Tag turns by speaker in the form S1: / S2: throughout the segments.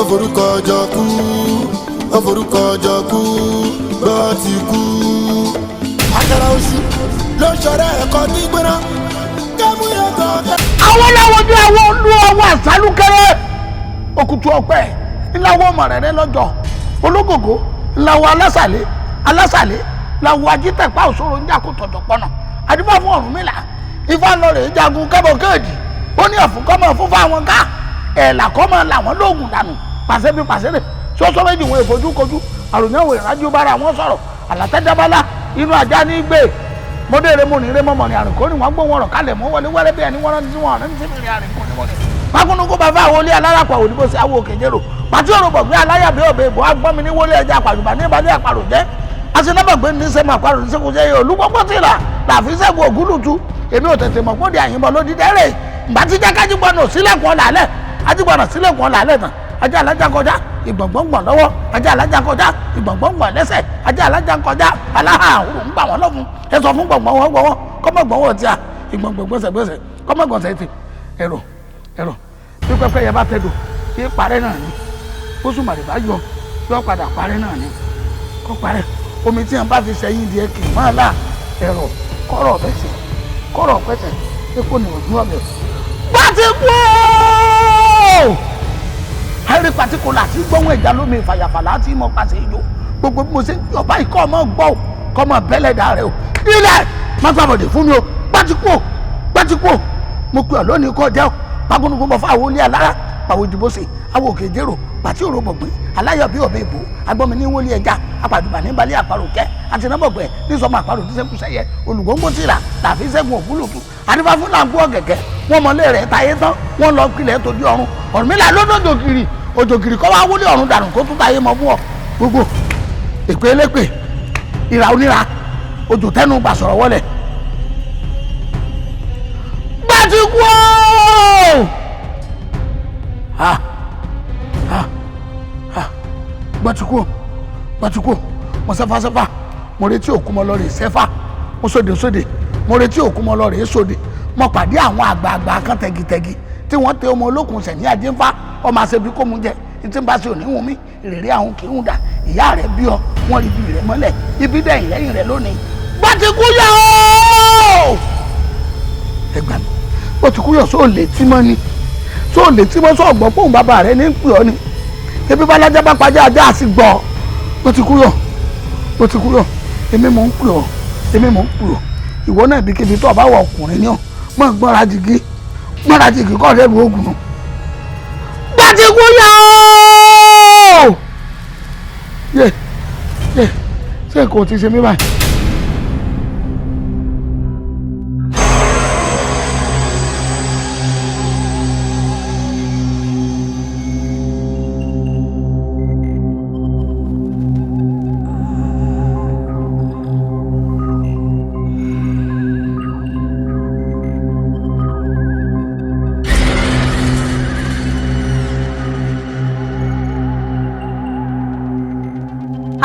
S1: Oforúkọ jọkú, oforúkọ jọkú, GBOTIKU. Àkàrà oṣù ló ṣọ̀rẹ́ ẹ̀kọ́ ní gbéná.
S2: Àwọn láwọn ojú àwọn olú ọwọ́ àsálùkẹ́rẹ́ òkùtù ọ̀pẹ ńláwọ́ mọ̀rẹ́rẹ́ lọ́jọ́ ológògó ńláwọ́ alásàlẹ̀ làwọ̀ ajítẹ̀pá òṣòro ń jákò tọ̀tọ̀ pọ̀nà àdúgbò fún Ọ̀rúnmìlà Ifá lọ́rẹ̀ jagun kẹ́bọ̀ kéèdì ó ní ọ̀fùnkọ́mọ̀ fún fáwọn ká ẹ̀là kọ́mọ̀ làwọn lóògùn dànù pàṣẹ bí pàṣẹ rẹ̀ sọ́sọ́ méjì wọn èfojú kojú àròyìnwó ìrájú bára wọn sọ̀rọ̀ àlàtẹ́jábálá inú ajá ní gbé mọdére mọnìrè mọmọnì àrùnkò ni wọn gbọ́ wọn rọ kálẹ̀ mọ wọlé wẹrẹ bí ẹni wọn rán tí wọn rán tí mi rí àrùnkò ni wọn. magunukú bàbá àwọn olé alárapà òdìbò sí àwọn òkèjèrò pàtí òrùbọ̀ gbé aláyàbí òbí ìbò agbọ́nmi ní wọlé ẹja àpàjùbà ní ìbàdí àparò jẹ́ asinabagbe ní sẹ́mu àparò ní sẹ́kù jẹ́ olúgbọ́gbọ́ tìlà làfi sẹ́gun ògúlùtù èmi ò tètè mọ̀ gbọ́dọ̀ àyìnbọn ló dídẹ́ rẹ̀ ìgbà tí jákájígbọ́nà sílẹ̀kùn ọ̀làlẹ̀ ajígbọ́nà sílẹ̀kùn ọ̀làlẹ̀ tán ajá alájà kọjá ìgbọ̀ngbọ̀ngbọ̀n lọ́wọ́ ajá alájà kọjá ìgbọ̀ngbọ̀ngbọ̀n lẹ́sẹ̀ ajá alájà kọjá aláha òun ń gbà wọ́n lọ́fun ẹ sọ fún gbọ̀ngbọ̀n wọn gbọ́wọ́ kọ́mọ̀gbọ̀n tí a ìgbọ̀ngbọ̀n gbẹ̀sẹ̀ kọ́mọ̀gbọ̀n ti ẹ̀rọ bí pẹ́pẹ́ yẹ bá tẹ́dọ̀ bí parẹ́ náà ni ó sùn màrìbá yọ padà parẹ́ náà ni kọ́ parẹ́ omi tí wọn bá fi sẹ́yìn di ẹkì máa là ẹ̀rọ kọ́rọ̀ pẹ́sẹ̀ epo ni òdúrà bẹ̀. GBOTIKU ẹ̀rí pàtíkùlà tí gbọ́wọ́ ìjà lómi ìfàyàfàlà tí mo pàṣẹ ìjó gbogbo bí mo ṣe ọba ikọ̀ ọmọ gbọ́ kọ́ mọ bẹ́lẹ̀ dà rẹ o ilẹ̀ má gbàbọ̀dẹ̀ fún mi o GBOTIKU mo pè ọ́ lónìí kọ́ jẹ́ magunukú bọ̀ fún àwọn olé alára pàwọ́ ìdìbò ṣe àwọn òkè jérò pàtí òrò bọ̀gbìn aláyọ̀ bí ọ̀bẹ ìbò agbọ́mi ní wọlé ẹja apàdùbà ní balẹ̀ àparò kẹ́ àti nọ́bọ̀gbẹ́ ní sọmọ àparò tí sẹ́kù sẹ́yẹ olùgbòǹgbò tìrà làfi sẹ́gun ògúlùtù àdìbà fún làǹkú ọ̀gẹ̀gẹ̀ wọn mọ̀lẹ́ rẹ̀ táyé tán wọn lọ kílẹ̀ tó di ọ̀run Ọ̀rúnmìlà lọ́dọ̀ òjòkìrì kọ́ wá wọlé ọ̀run dànù kó tún táyé mọ́ fún ọ gbogbo èpè elépè ìrà oníra òjò tẹnu gbà sọ̀rọ̀ wọlé GBOTIKU GBOTIKU mo sẹ́fà mo retí òkú mọ́ lọ́rẹ̀ sẹ́fà mo sóde mo retí òkú mọ́ lọ́rẹ̀ sóde mo pàdé àwọn àgbààgbà kan tẹ̀gìtẹ̀gì tí wọ́n tẹ ọmọ olókùn sẹ̀ ní ajínfà ọmọ àṣẹbí kó mu jẹ tí n bá ṣe òníwọ̀n mi ìrèrè àwọn kì í hùn dà ìyá rẹ̀ bí ọ wọ́n rí ibi rẹ̀ mọ́lẹ̀ ibi dẹ̀yìn lẹ́yìn rẹ̀ lónìí GBOTIKU yọ ooo ẹgbàá mi GBOTIKU yọ sóò létí mọ́ ni sóò létí mọ́ sóò gbọ́ fóun bàbá rẹ̀ ní pè ọ́ ni ebi balaja bá pàjá ajá àti gbọ́ GBOTIKU yọ èmi mò ń pè ọ́ ìwọ náà ibikíbi tó o bá wọ ọkùnrin ni ọ mọ gbọ́nra jìgì kọ́ lẹ́nu ogun GBOTIKU yọ yẹ ṣé nǹkan ò ti ṣe mí báyìí.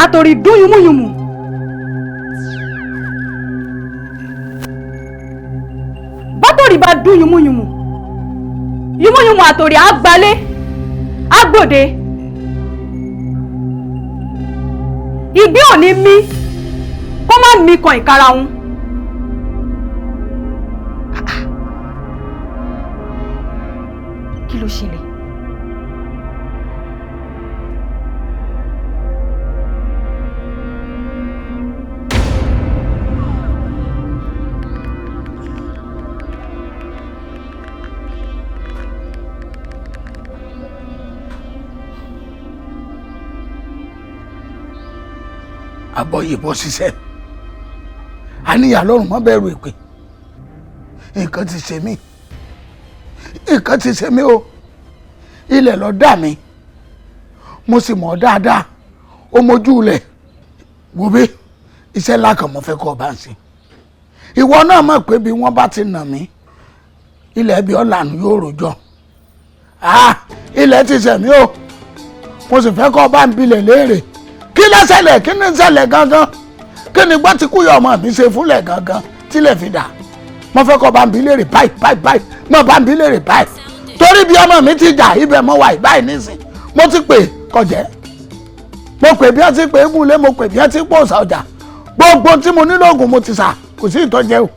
S3: Àtòrí dún yùmùyùmù bátòrí bá dún yùmùyùmù àtòrí àgbálé àgbòde ìgbín ò ní mí kó má mí kan ìkarahun kí ló ṣẹlẹ̀.
S2: Àbọ̀yìnbó ṣiṣẹ́ àníyàn lọ́rùn mọ́ bẹ̀rù èpè nǹkan ti ṣe mí o ilẹ̀ lọ dà mí mo sì mọ̀ dáadáa ó mojú ilẹ̀ wò bí iṣẹ́ ńlá kan mo fẹ́ kọ́ ọ bá ń ṣe ìwọ náà mọ̀ pé bí wọ́n bá ti nà mí ilẹ̀ bí ọ̀lànà yóò rojọ́ ilẹ̀ ti ṣẹ̀ mí o mo sì fẹ́ kọ́ ọ bá ń bilẹ̀ léèrè kí ló ṣẹlẹ̀ kí ni ṣẹlẹ̀ gangan kí ni GBOTIKU yọ ọmọ mi ṣe fúnlẹ̀ gangan tílẹ̀ fi dà mo fẹ́ kọ́ bá ń bi léèrè báyìí mo bá ń bi léèrè báyìí torí bí ọmọ mi ti jà ibẹ̀ mo wà báyìí nísìn mo ti pè kọjẹ́ mo pè bí a ti pè é gúnlé mo pè bí a ti pọ̀ ọ̀sà ọjà gbogbo tí mo nílò oògùn mo ti sà kò sí ìtọ́jẹ́ o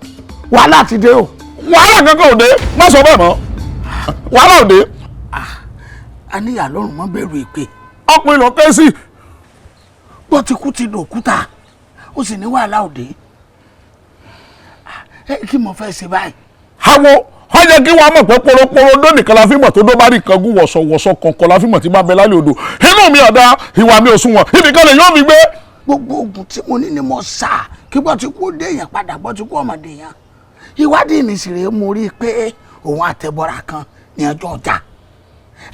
S2: wàhálà ti dé o.
S4: wàhálà kankan ò dé má sọ bẹ́ẹ̀ mọ́ wàhálà ò dé.
S2: a níyà lọ́rùn mọ́ bẹ̀rù ìpè.
S4: ọkùnrin lọ ké sí.
S2: GBOTIKU ti dòkúta ó sì ní wàhálà òde kí mo fẹ́ ṣe báyìí.
S4: àwọn wọ́n yẹ kí wọ́n mọ̀ pé poroporo dó nìkan la fi mọ̀ tó dó bá rí nǹkan gún wọ̀sọ̀wọ̀sọ̀ kọ̀ọ̀kan la fi mọ̀ tí bá bẹ lálẹ́ odò inú mi ọ̀dà ìwà mi ò sunwọ̀n ibìkan lè yóò mi gbé.
S2: gbogbo oògùn tí mo ní ni mo sà kí GBOTIKU dé èèyàn padà GBOTIKU ọmọdé yẹn ìwádìí mi sì rèé mo rí i pé òun àtẹ̀bọ̀ra kan ní ọjọ́ ọjà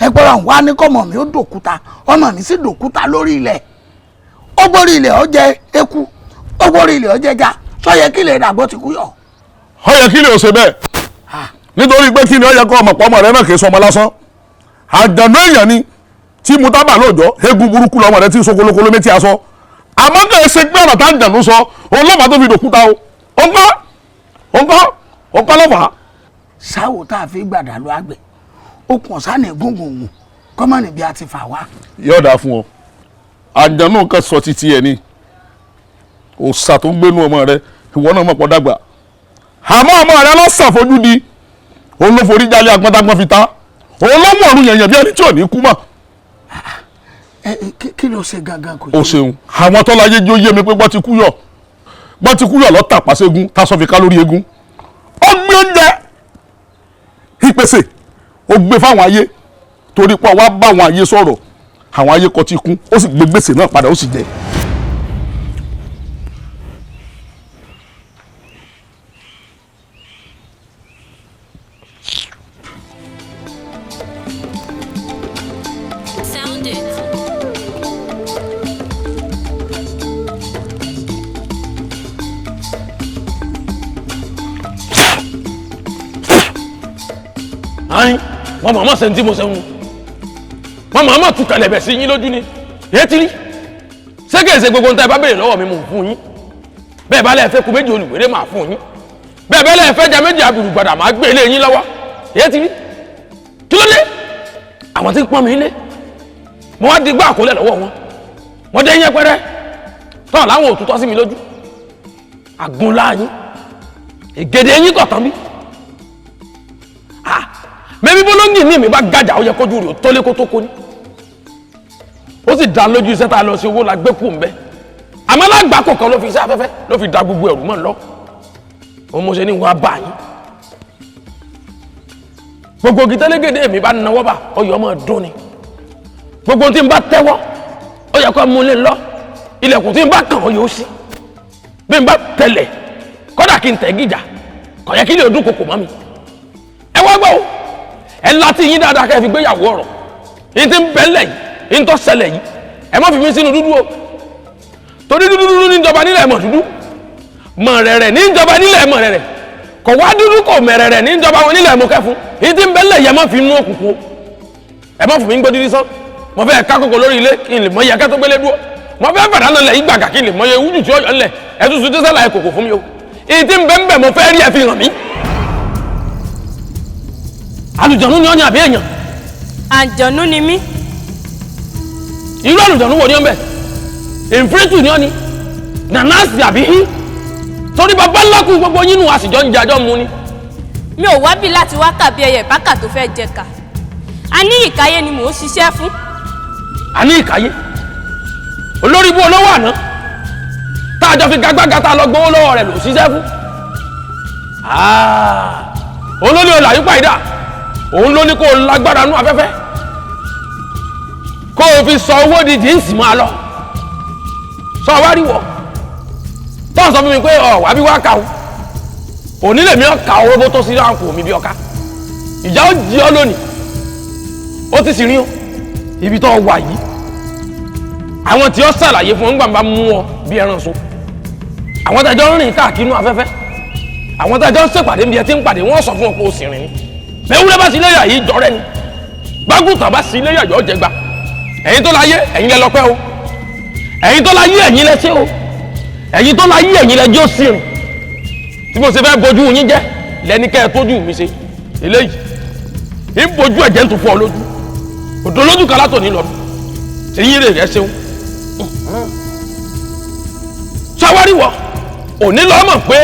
S2: ẹgbọ́n wa ní kọ́mọ mi ó dòkúta ọmọ mi sì dòkúta lórí ilẹ̀ ó borí ilẹ̀ ó jẹ eku ó borí ilẹ̀ ó jẹ já sọ yẹ kí lè dà GBOTIKU yọ.
S4: ó yẹ kí lè ṣe bẹ́ẹ̀ nítorí pé kí ni ó yẹ kó ọmọ pọ̀ ọmọ rẹ náà kì í sọ ọmọ lásán àjànú èèyàn ni tí mo tábà lóòjọ́ eégún burúkú lọmọ rẹ tí ń so kolokolo méjì aṣọ àmọ́ kì í ṣe pé ọ̀nà tá à ń jànú sọ òun lọ́mọ tó fi dòkúta o ọ̀nkọ́ lọ́fà.
S2: sáwò tá a fi gbàdá lọ àgbẹ̀ ó kàn sáni gúngùn kọ́mọ́nì bí a ti fà wá.
S4: yóò dáa fún ọ àjànú kan sọ títí ẹ ní òòṣà tó ń gbénu ọmọ rẹ ìwọ náà mọ̀ pọ̀ dàgbà àmọ́ ọmọ rẹ lọ́sàn fojú di òun ló forí jálẹ̀ agbọ́ntagbọ́n fi ta òun ló mú ọ̀run yẹ̀yẹ̀ bí ẹni tí ò ní kú mọ́.
S2: kí ló ṣe gangan kò yé.
S4: o ṣeun àwọn tó láyé jó yé mi pé GBOTIKU yọ lọ tàpá ségun tásọ fi ká lórí egun ó gbé oúnjẹ ìpèsè ó gbé fáwọn ayé torí pé wàá bá àwọn ayé sọ̀rọ̀ àwọn ayé kọ ti kún ó sì gbé gbèsè náà padà ó sì jẹ.
S5: ayin wọn mọ̀ ọ́n sẹ́ni tí mo sẹ́wọ̀n wọn mọ̀ ọ́n tún kẹlẹ̀bẹ̀ sí yín lójú ni èyí ti rí ṣégeèṣe gbogbo nta ẹ bá béèrè lọ́wọ́ mi mò ń fún yín bẹ́ẹ̀ bá lẹ́ẹ̀fẹ́ kú méjì olùwéré máa fún yín bẹ́ẹ̀ bá lẹ́ẹ̀fẹ́ ja méjì abùrùgbàdà máa gbé ilé yín lọ́wọ́ èyí ti rí kí ló dé àwọn tí ń pọ́n mi lé mo wá di gbá àkólẹ̀ lọ́wọ́ wọn wọ́n dé yẹn pẹ́rẹ́ tọ́ láwọn òtútọ́ sí mi lójú àgúnlá yín ègèdè yín kọ̀tàn bí mẹ́bí bólóńgì ní mi bá gàjà ó yẹ kójú rẹ̀ ó tọ́lé kó tó kó ní ó sì dá lójú iṣẹ́ tá a lọ sí owó la gbé kù ń bẹ́ àmọ́ lágbà kọ̀ọ̀kan ló fi iṣẹ́ afẹ́fẹ́ ló fi da gbogbo ẹ̀rù mọ́ lọ òun mo ṣe ní wọn bá yín gbogbo gitẹ́lẹ́gẹ̀dẹ́ mi bá nawọ́ bá ọyọ́ ọmọ dún ni gbogbo tí n bá tẹ́wọ́ ó yẹ kó mú lé lọ ilẹ̀kùn tí n bá kàn ó yóò sí bí n bá tẹ̀lẹ̀ kọ́dà kí n tẹ̀ gíjà kò yẹ kí lè dún kòkò mọ́ mi ẹ wá gbọ́ o ẹ láti yín dáadáa kẹ́ ẹ fi gbéyàwó ọ̀rọ̀ yín ti ń bẹ́lẹ̀ yìí yín tó ṣẹlẹ̀ yìí ẹ má fi mí sínú dúdú o torí dúdú níjọba nílẹ̀ mọ̀ dúdú mọ̀ rẹ̀rẹ̀ níjọba nílẹ̀ mọ̀ rẹ̀rẹ̀ kò wá dúdú kò mẹ̀rẹ̀rẹ̀ níjọba wọn nílẹ̀ mọ̀ kẹfún yín ti ń bẹ́lẹ̀ yìí ẹ má fi inú òkùnkùn o ẹ má fi mí gbé dídí sán mo fẹ́ ká kókò lórí ilé kí n lè mọ iye akẹ́tọ́ gbélé dúró mo fẹ́ fàdánù lẹ̀ ìgbàgà kí n lè mọ iye wújù tí ó yọ ńlẹ̀ ẹ tún sùn tí sẹ́la ẹ kòkò fún mi o yín ti ń bẹ́ẹ̀ mo fẹ́ rí ẹ fi hàn mí àlùjọ̀nú ni ọ́ ní àbí èèyàn.
S3: àjọ̀nú ni mí.
S5: irú àlùjọ̀nú wo ni ọ́ ń bẹ̀ ìfírítù ni ọ́ ni nànásì àbí hí torí bàbá ńlákùn gbogbo yín nù àsìjọ́ ń jẹ àjọ mu ni.
S3: mi ò wá bí láti wá kàbí ẹyẹ ìbákà tó fẹ́ jẹ ká Aníyìkáyé ni mò ń ṣiṣẹ́ fún.
S5: Aníyìkáyé olórí ibú olówó àná tá a jọ fi gagbága tá a lọ gbowó lọ́wọ́ rẹ̀ ló ṣiṣẹ́ fún. olórí olàyúpà ìdá òun ló ní kó o lágbára nú afẹ́fẹ́ kó o fi sọ owó di jíǹsì máa lọ sọ wá rí wọ tó ń sọ fún mi pé ọ wá bí wá kà ó òní lèmi ọkà owó bó tó sí ráǹkù mi bí ọká ìjà ó jí ọ lónìí ó ti sì rí o ibi tó wà yìí àwọn tí ó ṣàlàyé fún ọ nígbà bá mú ọ bí ẹran so àwọn tẹjọ ń rìn káàkiri inú afẹ́fẹ́ àwọn tẹjọ ń ṣèpàdé bí ẹ ti ń pàdé wọn sọ fún ọ pé o sì rìn ni bẹ́ẹ̀wúrẹ́ bá sí iléyà yìí jọrẹ́ ni gbágùtàn bá sí iléyà yọ̀ jẹgba ẹ̀yin tó láyé ẹ̀yin lẹ lọ́pẹ́ o ẹ̀yin tó láyé ẹ̀yin lẹ ṣe o ẹ̀yin tó láyé ẹ̀yin lẹ jẹ́ òsì rìn tí mo ṣe fẹ́ bojú yín jẹ́ lẹ́ni kẹ́ ẹ tójú mi ṣe eléyìí ń bojú ẹ̀jẹ̀ ń tún fọ́ ọ lójú òdò lójú kan látò ní lọ èyí rè ṣeun ṣàwárí wọ òní lọ mọ̀ pé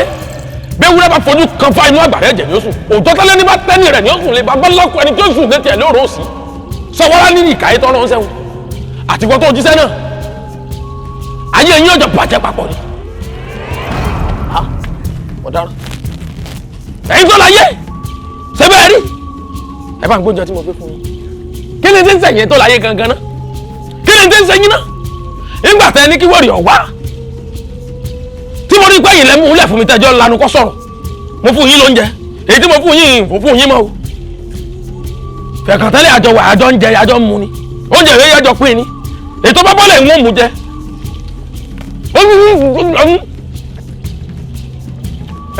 S5: bí ewúrẹ́ bá fojú kan fa inú àgbàrá ẹ̀jẹ̀ ní oṣù òótọ́ tẹ́lẹ̀ ní bá tẹ́ni rẹ̀ ní oṣù lè bá lọ́kùn ẹni tí ó sùn létí ẹ̀ lóòrò òsì sọwọ́rá ní ìkàyé tọ́nà ń sẹ́wọ̀n àtìgbọ́ tó jíṣẹ́ náà ayé yín ọjọ́ bàjẹ́ papọ̀ ni ọ̀daràn ẹ̀yin tó láyé ṣe bẹ́ẹ̀ rí ẹ bá ń gbóúnjẹ tí mo gbé fún yín kí ni tí ń sẹ̀yìn tó láyé gangan náà kí ni tí ń sẹ̀yìn náà nígbà tẹ́ ní kí wọ́n rí ọ̀wá tí mo rí pé yìí lẹ́mú lẹ̀ fún mi tẹ́jọ́ lanu kọ́ sọ̀rọ̀ mo fún yín lóúnjẹ èyí tí mo fún yín mọ́ o fẹ̀kàn tẹ́lẹ̀ àjọ wà àjọ ń jẹ àjọ ń mu ni oúnjẹ rẹ̀ yẹjọ pín ni èyí tó bá bọ́lẹ̀ ń mú jẹ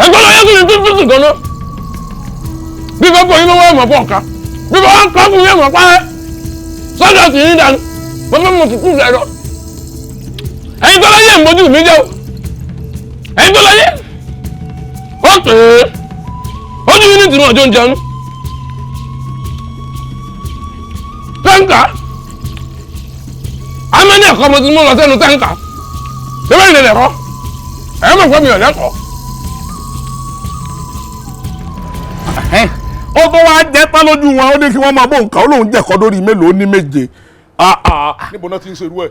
S5: ẹgbẹ́ lọ yẹ́sùn ní tó gan náà bí bá bọ̀ yín lọ́wọ́ ẹ̀mọ̀ pọ̀ ká bí bá wọ́n ká fún yín ẹ̀mọ̀ párẹ́ sọ́jà sì ní dànù mo fẹ́ mọ̀ tuntun rẹ̀ lọ. ẹ̀yin tó láyé ìmọ̀jú mi jẹ́ o ẹ̀yin tó láyé ó pè é ojú yín ní tìmọ̀ ọjọ́ ń jẹun tẹ́ǹkà amẹ́ni ẹ̀kọ́ mo ti mú lọ sẹ́nu tẹ́ǹkà ṣẹ́fẹ́ ìlẹ̀ lẹ́kọ́ ẹ̀yẹ́ mọ̀ pé mi ò lẹ́kọ̀ọ́.
S4: ó tó wá jẹ́ tán lójú wọn ó ní kí wọ́n máa bó nǹkan ó lóun jẹ̀kọ́ lórí mélòó ní méje níbo náà ti ń ṣerú ẹ̀.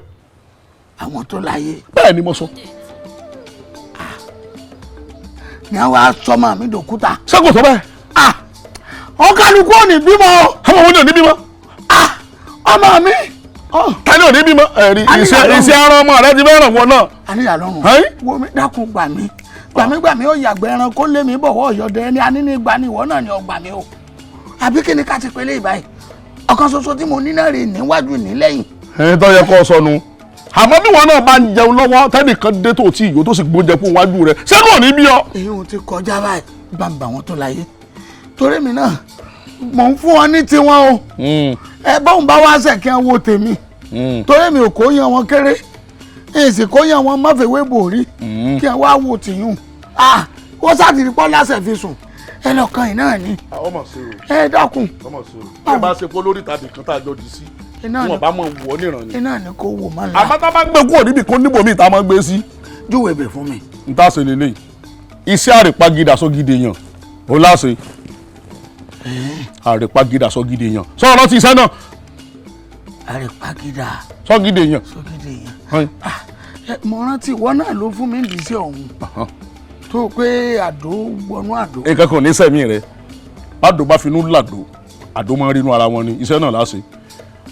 S2: àwọn tó láyé.
S4: bẹ́ẹ̀ ni mo sọ.
S2: ni àwọn asọ́mọ mi dòkúta.
S4: ṣé kò tó bẹ́ẹ̀.
S2: ọ̀kálukú ò ní bímọ.
S4: ọmọ wọn ni ò ní bímọ.
S2: ọmọ mi.
S4: ta ni ò ní bímọ. ẹ̀rí iṣẹ́ ara ọmọ rẹ ti fẹ́ ràn wọ́n náà.
S2: àníyàn lọ́rùn wo mi dákun gbà mí ó yàgbẹ́ ẹran kó lé mi bọ̀wọ́ ọ̀yọ́dẹ ẹni anínígba ni ìwọ náà ni ọgbà mi o àbí kí ni ká ti pélé ìbáyìí ọ̀kan ṣoṣo tí mo ní náà rè níwájú nílẹ̀yìn.
S4: ẹni tó yẹ kó sọnù àmọ́ bí wọn náà bá ń jẹun lọ́wọ́ tẹ́nìkan dé tó tí ìyó tó sì gbóúnjẹ fún iwájú rẹ sẹ́nu ò ní bí ọ.
S2: èyí ò ti kọjá báyìí bá ń bà wọ́n tó láyé torí mi náà mò ń fún wọn ní tiwọn o ẹ báwọn bá wá sẹ̀ kí wọ́n wo tèmi torí mi ò kó yan wọn kéré èsì kó yan wọn máfèwé bòrí kí wọ́n wá wò tìyún wọ́n sátìrí pọ́ lásẹ̀ fi sùn ẹ lọ́kàn yìí náà ni ẹ dákun.
S4: bí bá ṣe kó lórí tàbí kan tá a jọ di sí wọn bá mọ̀ wọ́ níran ni.
S2: iná ni kò wò má la.
S4: àmọ́ tá a bá gbé kúrò níbi kan níbo mi ìta máa gbé sí.
S2: júwèé bẹ̀ fún mi.
S4: n ta ṣe lélẹ̀ iṣẹ́ àrèpagídà sọ́gídé yàn ó láṣẹ àrèpagídà sọ́gídé yàn sọ̀rọ̀ lọ́tí iṣẹ́ náà.
S2: àrèpagídà
S4: sọ́gídé yàn.
S2: mo rántí ìwọ náà ló fún mi ìdí sí ọ̀hún tó pé àdó wọnú àdó.
S4: nǹkan kan ní sẹ́mi rẹ̀ àdó bá finú làdó àdó máa ń rínú ara wọn ni iṣẹ́ náà láṣẹ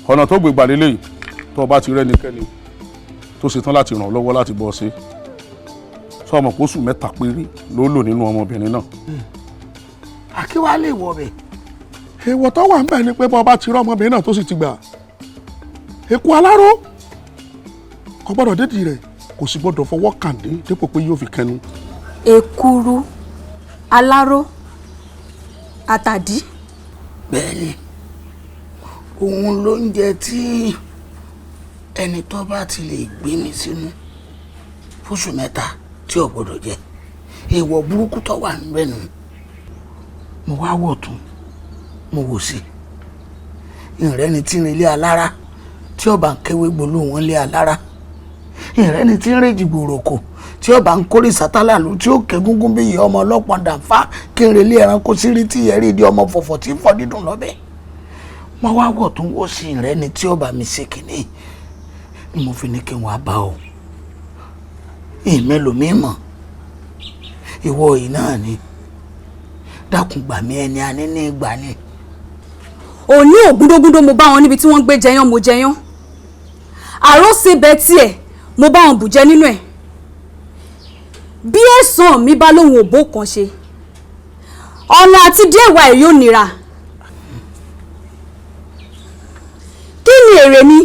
S4: ọ̀nà tó gbégbà lélẹ́yìí tó o bá ti rẹ́nikẹ́ni tó ṣetán láti ràn ọ́ lọ́wọ́ láti bọ́ ọ ṣe sọ ọmọ kóṣù 3 péré ló lò nínú ọmọbìnrin náà.
S2: àkíwá lè wọ bẹ̀.
S4: èèwọ̀ tó wà ń bẹ̀ ni pé bọ́ ọba ti rán ọmọbìnrin náà tó sì ti gbà èkó aláró kò gbọ́dọ̀ dédìí rẹ̀ kò sì gbọ́dọ̀ fọwọ́ kàndé dípò pé yóò fi kẹnu.
S3: èkuru aláró àtàdí.
S2: bẹ́ẹ̀ni òun ló ń jẹ tí ẹni tó bá ti lè gbé mi sínú fóṣù 3 tí ò gbọ́dọ̀ jẹ èèwọ̀ burúkú tó wà níbẹ̀ nù. mo wá wò tún mo wò sí ìrẹ́ni tí ń relé alára tí ọba ń kéwé gbolú wọn lé alára ìrẹ́ni tí ń rèjì gbòòròkò tí ọba ń kórè sátálà ló tí ó ké gúngún bí ìyá ọmọ ọlọ́pàá dànfà kí n relé ẹranko sí rí tí yẹrí ìdí ọmọ fọ̀fọ̀ tí ń fọ́ dídùn lọ́bẹ̀. mo wá wọ̀ tún wò sí ìrẹ́ni tí ọba mi ṣe kìíní ni mo fi ní kí n wá bá o ìmẹ́lòmíì mọ̀ ìwọ yìí náà ni dákun gbà mí ẹni aní ní ìgbà ni.
S3: òní ògúndógúndó mo bá wọn níbi tí wọ́n gbé jẹyán mo jẹyán àròsè bẹ́ẹ̀ tiẹ̀ mo bá wọn bù jẹ nínú ẹ̀ bí ẹ̀sán mi bá lóhun òbó kan ṣe ọ̀nà àti díẹ̀ wà èyí ò nira kí ni èrè mi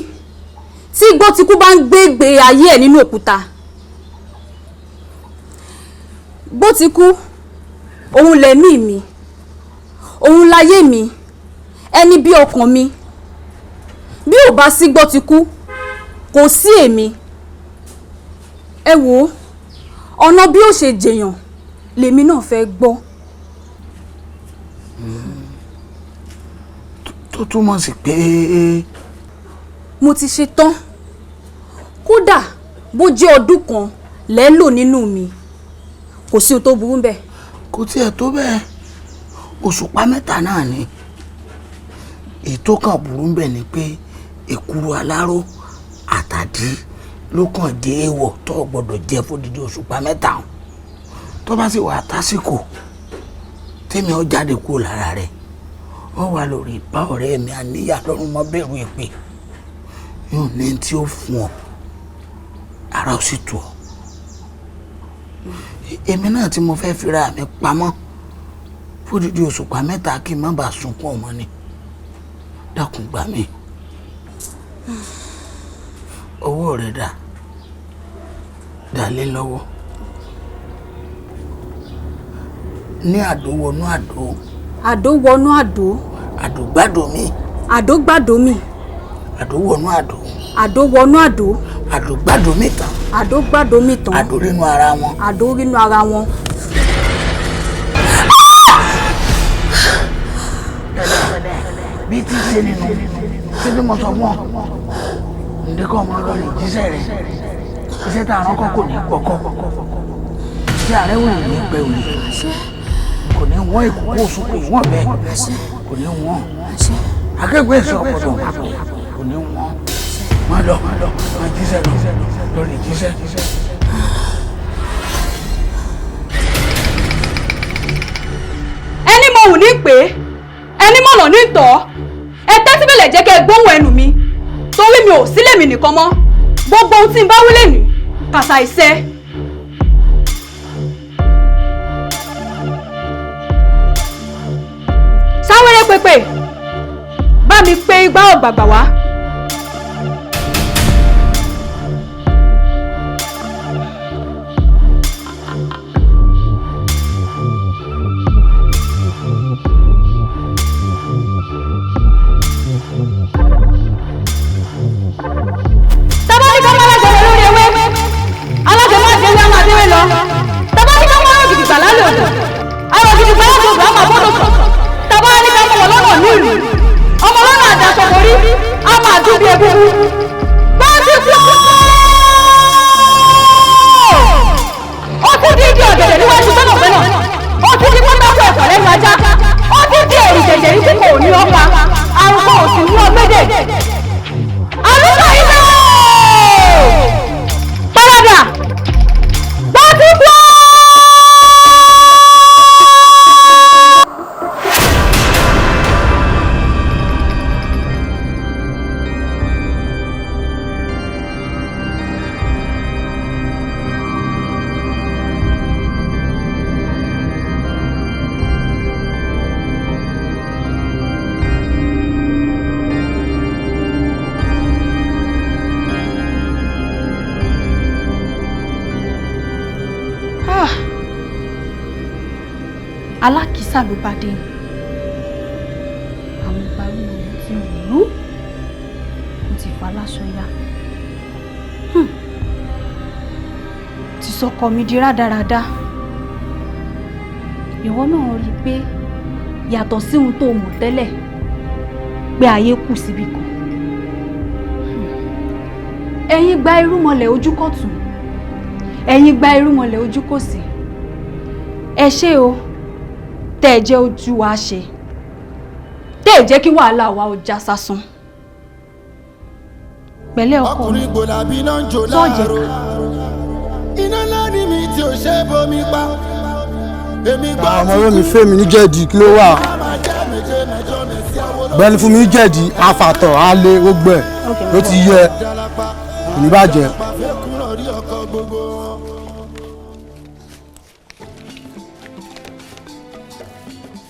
S3: tí gbọ́tikú bá ń gbégbé ayé ẹ̀ nínú òkúta gbọ́tikú òun lẹ̀mí mi òun láyé mi ẹni bí ọkàn mi bí ò bá sí gbọ́tikú kò sí èmi ẹ wò ó ọ̀nà bí ó ṣe jèèyàn lèmi náà fẹ́ gbọ́.
S2: tó túmọ̀ sí pé
S3: mo ti ṣe tán kódà bó jẹ́ ọdún kan lẹ́ lò nínú mi kò sí ohun tó burú bẹ́ẹ̀.
S2: kò tiẹ̀ tó bẹ́ẹ̀ òṣùpá mẹ́ta náà ni ètò kan burú bẹ́ẹ̀ ni pé èkuru aláró àtàdí ló kàn dé èèwọ̀ tó gbọ́dọ̀ jẹ́ fódìdí òṣùpá mẹ́ta tó bá sì wà tásìkò tèmi ó jáde kúrò lára rẹ̀ ó wà lórí ìbá ọ̀rẹ́ mi àníyà lọ́rùn mọ́ bẹ̀rù èpè yóò ní tí ó fún ọ ara ó sì tù ọ èmi náà tí mo fẹ́ fira mi pamọ́ fódìdí òṣùpá mẹ́ta kí n má bàa sunkún ọmọ ni dákun gbà mí owó rẹ̀ dà lé lọ́wọ́ ní àdó wọnú àdó.
S3: àdó wọnú àdó.
S2: àdó gbàdó mi.
S3: àdó gbàdó mi.
S2: àdó wọnú àdó.
S3: àdó wọnú àdó.
S2: àdó gbàdó mi tán.
S3: àdó gbàdó mi tán.
S2: àdó rínú ara wọn.
S3: àdó rínú ara wọn.
S2: bí ti ṣe nínú ṣé bí mo sọ fún ọ ǹdẹ́ kọ́ ọmọ lọ lè jíṣẹ́ rẹ̀ iṣẹ́ tá a rán kọ́ kò ní pọ̀kọ́ tí ààrẹ wò ní pẹ́ òní kò ní wọ́n ìkókó oṣù kò wọ́n bẹ́ẹ̀ kò ní wọ́n akẹ́gbẹ́ ìṣọ́ ọ̀pọ̀dọ̀ kò ní wọ́n má lọ má jíṣẹ́ lọ lè jíṣẹ́.
S3: ẹni mo wù ní pé ẹni mọ̀nà ní tọ́ ẹ tẹ́tí bẹ̀lẹ̀ jẹ́ kẹ́ ẹ gbóhùn ẹnu mi torí mi ò sílẹ̀ mi nìkan mọ́ gbogbo ohun tí n bá wílẹ̀ ní kàṣà iṣẹ́. sáwẹ́rẹ́ pépè bá mi pé igbá ọ̀gbàgbà wá. alákìísà ló bá dé àwọn ìparí rẹ̀ ti rú mo ti fa láṣọ ya ti sọkọ mi di rádaràda ìwọ náà rí i pé yàtọ̀ sí ohun tó mọ̀ tẹ́lẹ̀ pé ayé kù síbi kan ẹ̀yin gba irúmọlẹ̀ ojú kọ̀tún ẹ̀yin gba irúmọlẹ̀ ojú kòsì ẹ ṣé o tẹ́ ẹ jẹ́ ojú wa ṣe tẹ́ ẹ jẹ́ kí wàhálà wa ó já sásán pẹ̀lẹ́ ọkọ mi sọ́ọ̀jẹ̀
S1: iná ládì mi tí ò ṣe bomi pa èmi gbọ́
S6: ọmọ ọ̀rọ̀ mi fẹ́ mi ní jẹ̀dí kí ló wà bẹ́ẹ̀ni fún mi ní jẹ̀dí afàtọ̀ alẹ́ gbogbo ẹ̀ ló ti yẹ kò ní bàjẹ́.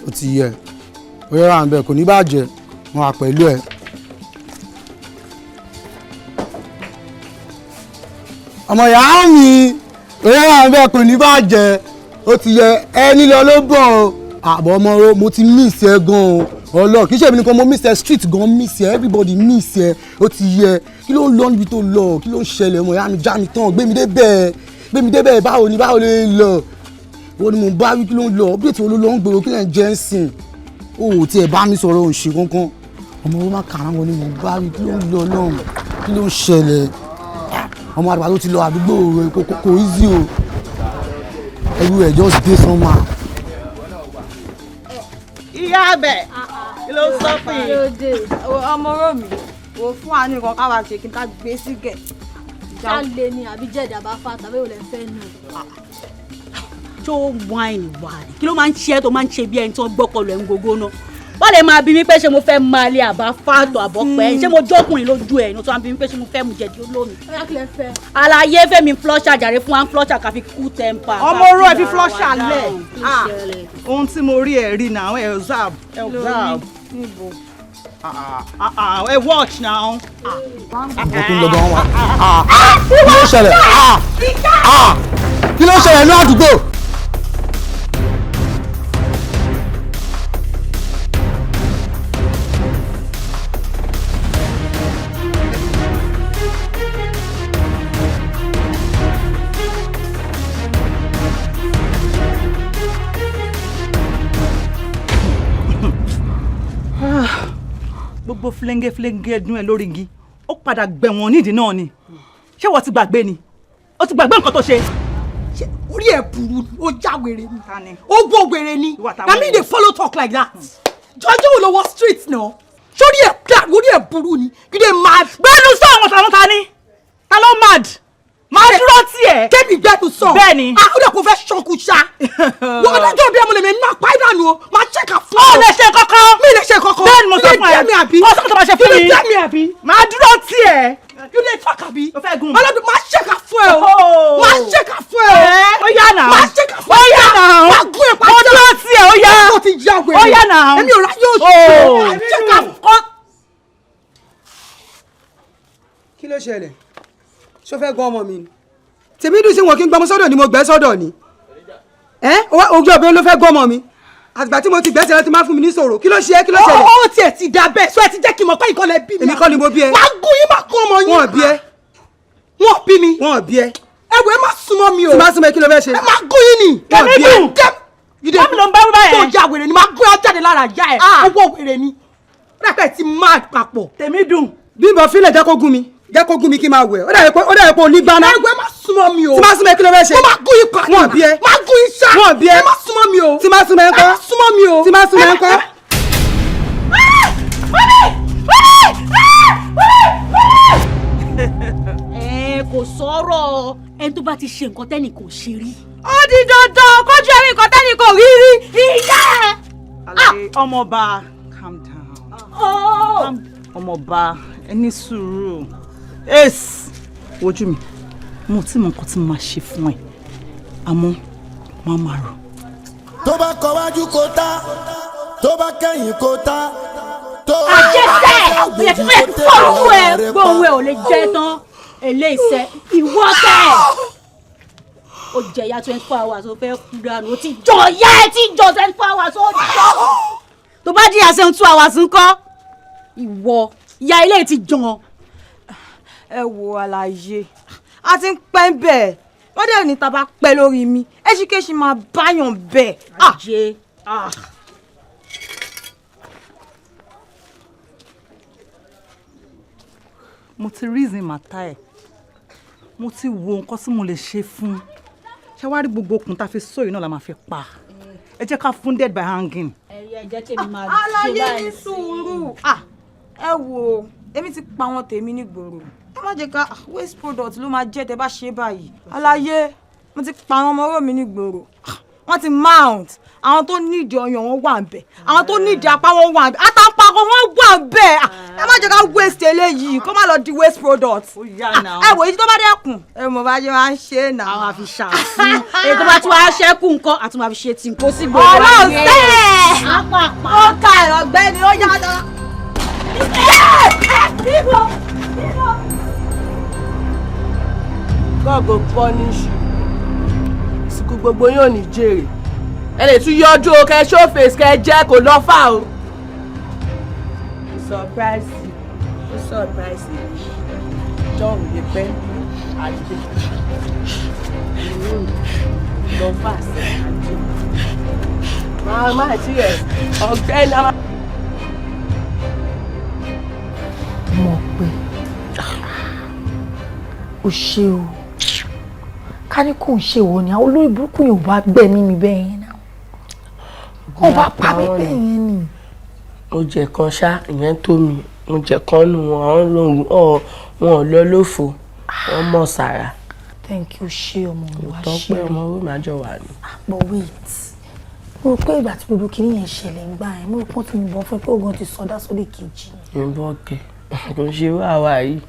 S6: ó ti yẹ ó yẹ wà ń bẹ kò ní bàjẹ́ wọn wà pẹ̀lú ẹ̀. ọmọ ìyá mi ó yẹ wà ń bẹ kò ní bàjẹ́ ó ti yẹ ẹni lọ ló bọ̀ ọ́ àbọ̀ ọmọ rẹ mo ti miss ẹ gan-an ọlọ kì í ṣe èmi nìkan mo miss ẹ street gan miss ẹ everybody miss ẹ ó ti yẹ kí ló ń lọ níbi tó lọ kí ló ń ṣẹlẹ̀ ọmọ ìyá mi já mi tán gbé mi débẹ̀ báwo ni lè lọ wo ni mo bá wí kí ló ń lọ update wo ló lọ ń gbèrò kí lè jẹ́ ń sìn ó tiẹ̀ bá mi sọ̀rọ̀ òun ṣe kankan ọmọ wọn má kàrán wọn ni mo bá wí kí ló ń lọ lọ́hùn. kí ló ń ṣẹlẹ̀ ọmọ àgbà tó ti lọ àdúgbò kò easy o everywhere just dey somehow.
S7: ìyá abẹ kí ló sọ fún yín.
S3: ọmọ oró mi wò fún wa ní nǹkan káwa ṣe kí n ká gbé sígẹ̀.
S8: ká lè ní àbí jẹ̀dá bá fà tàbí òun lè fẹ́ nù.
S7: tó wáìnì wà ní kí ló máa ń ṣe é tó máa ń ṣe bí ẹni tó gbọ́kọlù ẹ̀ ń gbogbo náà wọ́n lè máa bí mi pé ṣé mo fẹ́ máa lé àbá fàtọ̀ àbọ̀pẹ́ ṣé mo jọ́kùnrin lójú ẹ̀ ní tó máa bí mi pé ṣé mo fẹ́ mu jẹ̀dí olómi.
S8: ọ̀yá kí lẹ fẹ́.
S7: àlàyé fẹ́mi flọ́ṣà jàre fún wa flọ́ṣà káfí kú tẹ́ǹpà.
S9: ọmọ oró ẹ fi flọ́ṣà lẹ̀ ohun tí mo rí ẹ rí náà ẹ observe ẹ watch now.
S6: ọkùnrin lọ́gàn wọn kí ló ṣẹlẹ̀ kí ló ṣẹlẹ̀ ní àdúgbò.
S9: gbogbo flenge ẹdun ẹ lórí igi ó padà gbẹ̀wọ̀n nídìí náà ni ṣé wọ́n ti gbàgbé ni ó ti gbàgbé nǹkan tó ṣe.
S10: orí ẹ̀ burú ni ó já wèrè ni ó gbọ́ wèrè ni na me dey follow talk like that jọjọ́ wo lọ wọ street náà sórí ẹ̀ dá orí ẹ̀ burú ni you dey mad.
S9: gbẹ́nu sọ àwọn tàwọn ta ni ta ló mad máa dúró tiẹ̀.
S10: kébì gbẹ́nu sọ
S9: bẹ́ẹ̀ ni
S10: ó dẹ̀ kó fẹ́ ṣọ́kù ṣá wọ́n lọ́jọ́ bí ọmọ lèmi náà pa ìdánù o máa ṣẹ́ka fún ọ.
S9: ó lè ṣe kankan
S10: mi lè ṣe kankan
S9: bẹ́ẹ̀ ni mo sọ fún ẹ
S10: ilé jẹ́mi àbí
S9: ó sọ tó máa ṣe fún mi
S10: ilé jẹ́mi àbí
S9: máa dúró tiẹ̀.
S10: you dey talk àbí
S9: o fẹ́ gun
S10: ọlọ́dún máa ṣẹ́ka fún ẹ o máa ṣẹ́ka fún ẹ o
S9: ó yá náà
S10: máa ṣẹ́ka fún ẹ
S9: ó yá náà
S10: máa gún ẹ
S9: ó dúró tiẹ̀ ó yá
S10: ó ti já wèrè
S9: ó yá náà
S10: èmi ò ráyè oṣù ṣẹ́ka fún.
S11: kí ló ṣẹlẹ̀ ṣó fẹ́ gan ọmọ mi ni tèmi dùn sí wọn kí n gbọmọ sọ́dọ̀ ni mo gbẹ́ sọ́dọ̀ ni ojú ọbẹ̀ ló fẹ́ gan ọmọ mi àgbà tí mo ti gbẹ́sẹ̀ láti máa fún mi ní sọ̀rọ̀ kí ló ṣe é kí ló ṣẹlẹ̀.
S10: ó tiẹ̀ ti dà bẹ́ẹ̀ sọ ẹ ti jẹ́ kí n mọ̀ pé ìkọlẹ̀ bí mi.
S11: èmi kọ́ ni mo bí ẹ.
S10: máa gún yín máa kún ọmọ yín.
S11: wọn bí ẹ.
S10: wọn bí mi.
S11: wọn bí ẹ.
S10: ẹwẹ má súnmọ́ mi o.
S11: tí máa súnmọ́ ẹ kí ló fẹ́ ṣe.
S10: ẹ máa gún yín ni.
S11: wọn bí ẹ.
S10: wọ́n ló ń bá wúrà yẹn. tó ja wèrè ni máa gún yín jáde lára ìyá ẹ̀. owó wèrè ni. rẹ́pẹ̀ ti máa papọ̀.
S9: tèmi dùn.
S11: bímbọ fílẹ̀ jẹ́ kó gún mi jẹ́ kó gún mi kí n máa wẹ̀ ó dàbí pé onígbáná.
S10: ẹgbẹ́ má súnmọ́ mi o.
S11: tí máa súnmọ́ ẹ kí ló fẹ́ ṣe.
S10: mo máa gún yín pa.
S11: wọn bí ẹ.
S10: máa gún yín ṣá.
S11: wọn bí ẹ.
S10: ẹ má súnmọ́ mi o.
S11: tí máa súnmọ́ ẹ ńkọ́.
S10: ẹ má súnmọ́ mi o.
S11: tí máa súnmọ́ ẹ ńkọ́.
S7: kò sọ̀rọ̀ ẹni tó bá ti ṣe nǹkan tẹ́nì kò ṣe rí.
S3: ó di dandan kójú ẹ̀rí nǹkan tẹ́nì kò rí rí ìyá ẹ̀.
S9: Àlàyé ọmọọba calm down. ọmọọba ẹ ní sùúrù ace wojú mi mo tí mo nǹkan tí mo máa ṣe fún ẹ àmọ́ má máa rò.
S1: tó bá kọ wájú kó tá tó bá kẹ́yìn kó tá tó
S7: àjẹsẹ̀ lè fọ́ọ̀rù ẹ̀ gbóhùn ẹ̀ ò lè jẹ́ tán eléyìísẹ́ ìwọ tẹ̀ ó jẹ ya 24 hours ó fẹ́ kú dànù ó ti jọ ya ẹ ti jọ 24 hours ó jọ tó bá jí àṣẹ 2 hours ńkọ́ ìwọ ya ilé ti jọ.
S3: ẹ wo àlàyé a ti ń pẹ́ bẹ́ẹ̀ wọ́n dẹ̀ ní tá bá pẹ́ lórí mi education máa báyàn bẹ́ẹ̀.
S7: àjẹ
S9: mo ti reason màtá ẹ̀ mo ti wo nǹkan tí mo lè ṣe fún ṣé wàá rí gbogbo okùn tá a fi sóyè náà la máa fi pa ẹ jẹ́ ká fún dead by hanging.
S7: ẹ jẹ́ kí èmi máa ṣe báyìí.
S3: àlàyé ní sùúrù ẹ wo èmi ti pa wọn tèmi nígboro ẹ má jẹ́ ká waste product ló máa jẹ́ tẹ́ bá ṣe báyìí àlàyé mo ti pa àwọn ọmọ ọ̀rọ̀ mi nígboro wọ́n ti mount àwọn tó nídìí ọyàn wọn wà ńbẹ̀ àwọn tó nídìí apá wọn wà ńbẹ̀ àtàǹpàkò wọn wà ńbẹ̀ ẹ má jẹ́ ká waste eléyìí kó má lọ di waste product. ẹ wò èyí tó bá dẹ́kun ẹ mọ̀ bá jẹ́ máa ń ṣe é náà.
S7: àwọn àfi ṣàfihàn èyí tó bá tí wàá ṣẹ́kù nǹkan àti máa fi ṣe tí nǹkan sí gbogbo
S3: ayé.
S7: ọlọ́ọ̀tẹ́
S3: ó ka ọ̀gbẹ́ni ó yá lọ.
S12: God go punish you ìsìnkú gbogbo yóò ní jèrè ẹ lè tún yọjú o kẹ show face kẹ jẹ kó lọ fà o. surprise john lè pẹ́ àdé lọ fà sí àdé máa ti rẹ̀ ọ̀gbẹ́ni a máa.
S2: mọ̀ pé
S10: o ṣe o ká ní kò ń ṣe wọ ni àwọn olórí burúkú yóò bá gbẹ̀mí mi bẹ́ẹ̀ yẹn náà wọ́n bá pa mí bẹ́ẹ̀ yẹn ni.
S12: mo jẹ kan ṣá ìyẹn tó mi mo jẹ kan nù wọn àwọn lòun wọn ò lọ lófo wọn mọ sára.
S10: thank you ṣé ọmọ mi wá ṣe.
S12: òótọ́ pé ọmọ owó máa jọ wà ní.
S10: but wait mo rò pé ìgbà tí gbogbo kìíní yẹn ṣẹlẹ̀ ń gbà yẹn mo rò pé wọ́n ti yìnbọn fún ẹ pé ogun ti sọdá sórí kejì.
S12: yìnbọn kẹ kò ń ṣe wàhálà yìí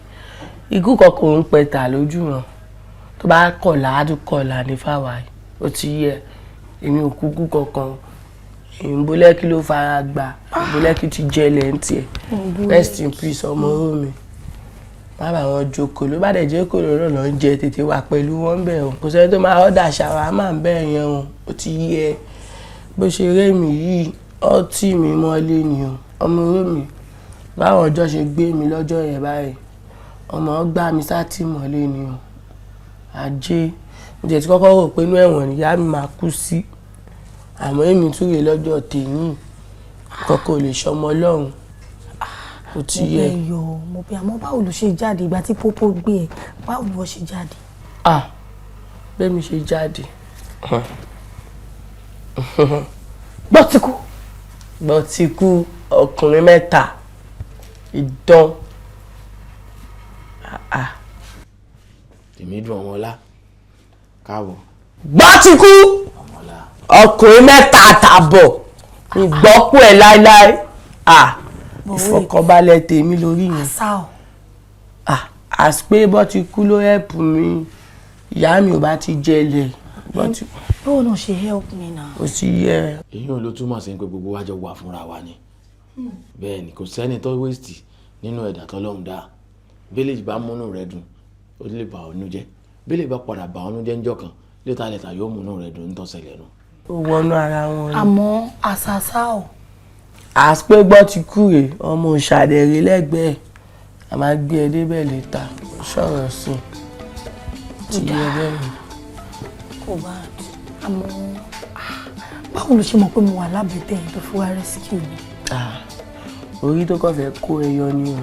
S12: ikú kankan ń pẹ̀tà lójú wọn tó bá kọ̀lá á tún kọ̀lá ní fáwa yìí ó ti yẹ èmi ò kúkú kankan ìbúlẹ́kì ló fara gbà ìbúlẹ́kì ti jẹlẹ̀ ń tiẹ̀ rest in peace ọmọ oró mi bàbá wọn jókòó ló bá dẹ̀ jẹ́ kó lọ́rọ̀ lọ́ ń jẹ tètè wà pẹ̀lú wọn bẹ̀ o kò sẹ́ni tó máa ọ́dà ṣàwámà ń bẹ̀ yẹn o ó ti yẹ bó ṣe rẹ́ mi yìí ọtí mi mọ́lé ni o ọmọ oró mi báwọn ọjọ́ ṣe gbé mi lọ́jọ́ yẹn báyìí ọmọ ọgbà mi sátìmọ́lé ni o ajé mo jẹ́ ti kọ́kọ́ rò pé inú ẹ̀wọ̀n ìyá mi máa kú sí àmọ́ èmi tún rè lọ́jọ́ tèmi kọ́kọ́ lè ṣọmọ ọlọ́run ó ti yẹ.
S10: mo bẹ àmọ́ báwo ló ṣe jáde ìgbà tí pópó gbé ẹ báwo ni wọ́n ṣe jáde.
S12: bẹ́ẹ̀ mi ṣe jáde.
S10: Gbọ́tìkú.
S12: Gbọ́tìkú ọkùnrin mẹ́ta ìdán.
S5: tèmi dùn ọmọ ọlá káàbọ̀.
S12: Gbọ́tìkú ọkùnrin mẹ́ta àtàbọ̀ ìgbọ́kú ẹ̀ láéláé ìfọkànbalẹ̀ tèmi lórí yẹn. àṣpé Gbọ́tìkú ló help mi ìyá mi ò bá ti jẹlẹ̀.
S10: báwo náà ṣe help me now.
S12: ó sì yẹ.
S5: èyí ò ló túmọ̀ sí pé gbogbo wa jọ wà fúnra wa ni bẹ́ẹ̀ ni kò sẹ́ni tó wéṣítì nínú ẹ̀dá tọ́lọ́run dá bílẹ̀ bá múnú rẹ̀ dùn ó lè bà ọ́nú jẹ́ bílẹ̀ bá padà bà ọ́nú jẹ́ ńjọ́ kan létà létà yóò múnú rẹ̀ dùn ń tọ́sẹ̀lẹ̀ nù.
S12: ó wọnú ara wọn.
S10: àmọ́ àṣàṣà ò.
S12: àṣpé Gbọ́tìkú rè ọmọ òṣàdẹ̀rẹ̀ lẹ́gbẹ̀ẹ́ a máa gbé ẹ débẹ̀ létà sọ̀rọ̀ sí i ti yẹ bẹ́ẹ̀ ni.
S10: kò bá àmọ́ báwo ló ṣe mọ̀ pé mo wà lábẹ́tẹ̀ yẹn tó fi wá rescue mi.
S12: orí tó kọ́ fẹ́ kó ẹyọ ni o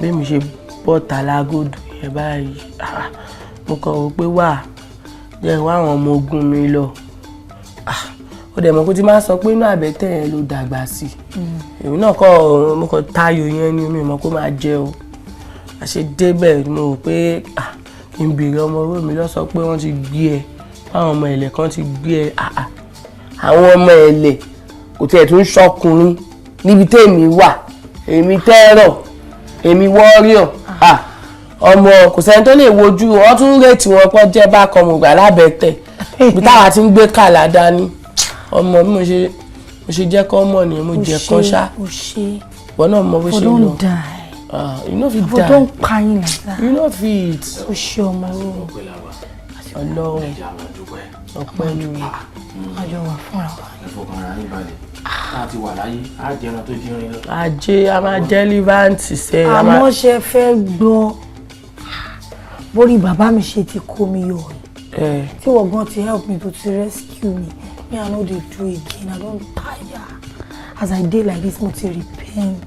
S12: bí mi ṣe bọ́ta lágòdù yẹn báyìí mo kàn wò pé wà jẹ́ wá àwọn ọmọ ogun mi lọ ó dẹ̀ mọ̀ kó ti máa sọ pé inú àbẹ́tẹ̀ yẹn ló dàgbà sí èmi náà kọ́ mo kàn tayò yẹn ni mi mọ̀ kó máa jẹ o àṣẹ débẹ̀ mo rò pé kí n bèrè ọmọ oró mi lọ sọ pé wọ́n ti gbé ẹ àwọn ọmọ ẹ̀lẹ̀ kan ti gbé ẹ àwọn ọmọ ẹ̀lẹ̀ kò tiẹ̀ tún ṣọkùnrin níbi tèmi wà èmi tẹ́rọ̀ èmi wọ́ríọ̀ ọmọ kò sẹ́ni tó lè wojú wọn tún rètí wọn pọ̀ jẹ́ bákan mo gbà lábẹ́tẹ̀ bí táwa ti ń gbé kàlà dání ọmọ bí mo ṣe jẹ́ kọ́ mọ̀ ni mo jẹ́ kọ́ ṣá wọn náà mọ bó ṣe lọ you no fit die
S10: for don pain like that
S12: you no fit
S10: o ṣe ọmọ o
S12: Ọlọ́run ọpẹ́ ni
S10: àjọ wà fúnra wa.
S5: ẹ̀fọ́kàn ara yín balẹ̀ láti wà láyé á jẹran tó dín lọ.
S12: ajé a máa jẹ́ lífáǹtì sẹ́.
S10: àmọ́ ṣe fẹ́ gbọ́ bórí bàbá mi ṣe ti kó mi yọ tí wọ́n gan ti help me to rescue me me I no dey do again I don tire as I dey like this mo ti repent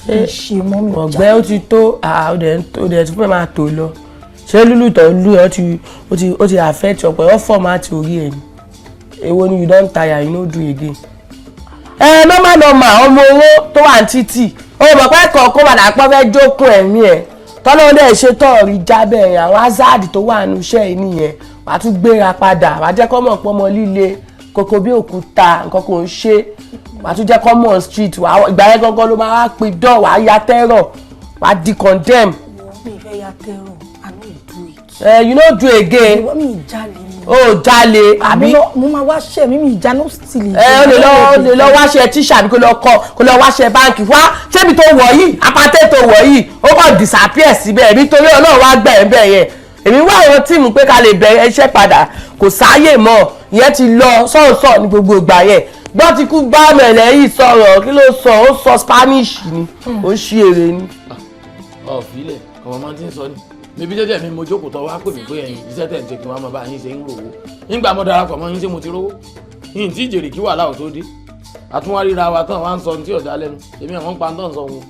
S10: ṣe mọ́ mi.
S12: ọ̀gbẹ́ ó ti tó ó dẹ̀ tún fẹ́ máa tó lọ ṣé lúlù tó lù ó ti affect ọ̀pọ̀ ẹ̀ fọ́ọ̀mátì orí ẹ̀ ni èwo ni you don tire you no do again. normal ọmọ owó tó wà ní títì ó mọ̀ pé kó padà pọ́ fẹ́ jókòó ẹ̀mí ẹ̀ tọ́lọ́ dẹ̀ ṣe tọ́ọ̀rí jábẹ̀ yẹn àwọn hazard tó wà nínú iṣẹ́ yìí nìyẹn wàá tún gbéra padà wàá jẹ́ kọ́ mọ̀ pọ́ ọmọ líle kókó bí òkúta nǹkan kò ń ṣe wàá tún jẹ́ kọ́ mọ̀ street ìgbà yẹn gangan ló máa wá pin dán wàá ya terror wàá di condemn.
S10: mi ì fẹ́ ya terror I no do it.
S12: You no do again.
S10: mi ì jalè ni.
S12: ó jalè àbí.
S10: mo máa wá ṣe mi ìjà no still.
S12: ó lè lọ wáṣẹ tíṣà àbí kó lọ wáṣẹ báńkì wá ṣébi tó wọ̀ yìí apátẹ́ tó wọ̀ yìí ó kàn disappear síbẹ̀ nítorí Ọlọ́run wá gbẹ̀ ẹ́ bẹ̀ yẹn èmi wá àwọn tíìmù pé ká lè bẹ̀rẹ̀ iṣẹ́ padà kò sáyè mọ́ ìyẹn ti lọ sọ̀rọ̀sọ̀ ní gbogbo ìgbà yẹn Gbọ́tìkú bá mẹ̀lẹ́ yìí sọ̀rọ̀ kí ló sọ ó sọ Spanish ni ó ṣí èrè ni.
S5: ọ̀fìlẹ̀ ọmọ máa ti ń sọ ni níbi jẹ́jẹ́ mi mo jókòó tọ́ wá pè mí pé ẹ̀yin iṣẹ́ tẹ̀ ń ṣe kí wọ́n máa bá yín ṣe ń rówó nígbà mo darapọ̀ mọ́ yín ṣé mo ti rówó yín tí ìjèrè kí wàhálà ò tó dé àtúnwárìra wa tán wá ń sọ tí ọ̀dà lẹ́nu èmi àwọn pa tán sọ wọn.